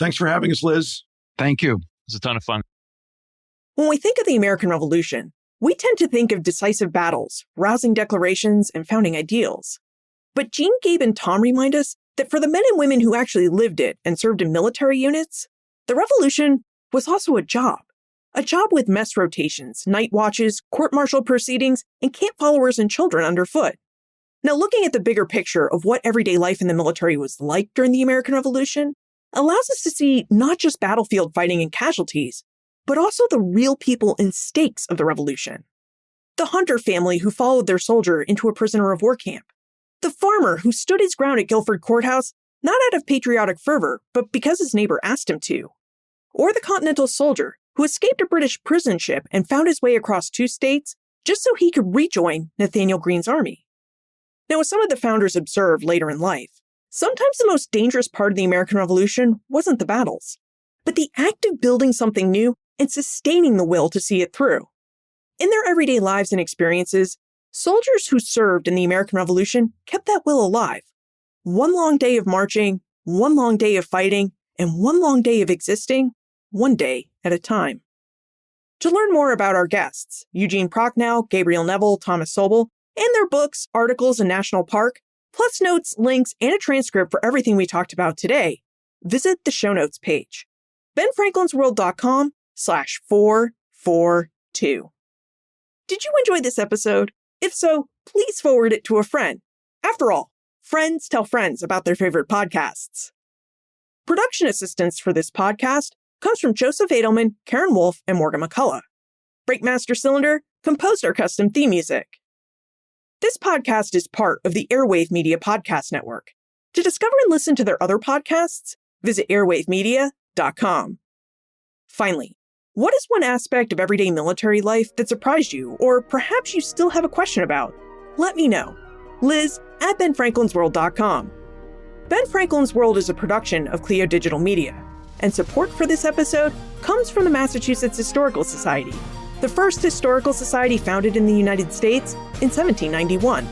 [SPEAKER 4] Thanks for having us, Liz.
[SPEAKER 5] Thank you.
[SPEAKER 3] It was a ton of fun.
[SPEAKER 2] When we think of the American Revolution, we tend to think of decisive battles, rousing declarations, and founding ideals. But Jean, Gabe, and Tom remind us that for the men and women who actually lived it and served in military units, the Revolution was also a job with mess rotations, night watches, court-martial proceedings, and camp followers and children underfoot. Now, looking at the bigger picture of what everyday life in the military was like during the American Revolution allows us to see not just battlefield fighting and casualties, but also the real people and stakes of the revolution. The hunter family who followed their soldier into a prisoner of war camp. The farmer who stood his ground at Guilford Courthouse not out of patriotic fervor, but because his neighbor asked him to. Or the Continental soldier who escaped a British prison ship and found his way across 2 states just so he could rejoin Nathanael Greene's army. Now, as some of the founders observed later in life, sometimes the most dangerous part of the American Revolution wasn't the battles, but the act of building something new and sustaining the will to see it through. In their everyday lives and experiences, soldiers who served in the American Revolution kept that will alive. One long day of marching, one long day of fighting, and one long day of existing, one day at a time. To learn more about our guests, Eugene Prochnow, Gabriel Neville, Thomas Sobel, and their books, articles, and National Park, plus notes, links, and a transcript for everything we talked about today, visit the show notes page, benfranklinsworld.com/442. Did you enjoy this episode? If so, please forward it to a friend. After all, friends tell friends about their favorite podcasts. Production assistance for this podcast comes from Joseph Edelman, Karen Wolf, and Morgan McCullough. Breakmaster Cylinder composed our custom theme music. This podcast is part of the Airwave Media Podcast Network. To discover and listen to their other podcasts, visit airwavemedia.com. Finally, what is one aspect of everyday military life that surprised you, or perhaps you still have a question about? Let me know. Liz at benfranklinsworld.com. Ben Franklin's World is a production of Clio Digital Media, and support for this episode comes from the Massachusetts Historical Society, the first historical society founded in the United States in 1791.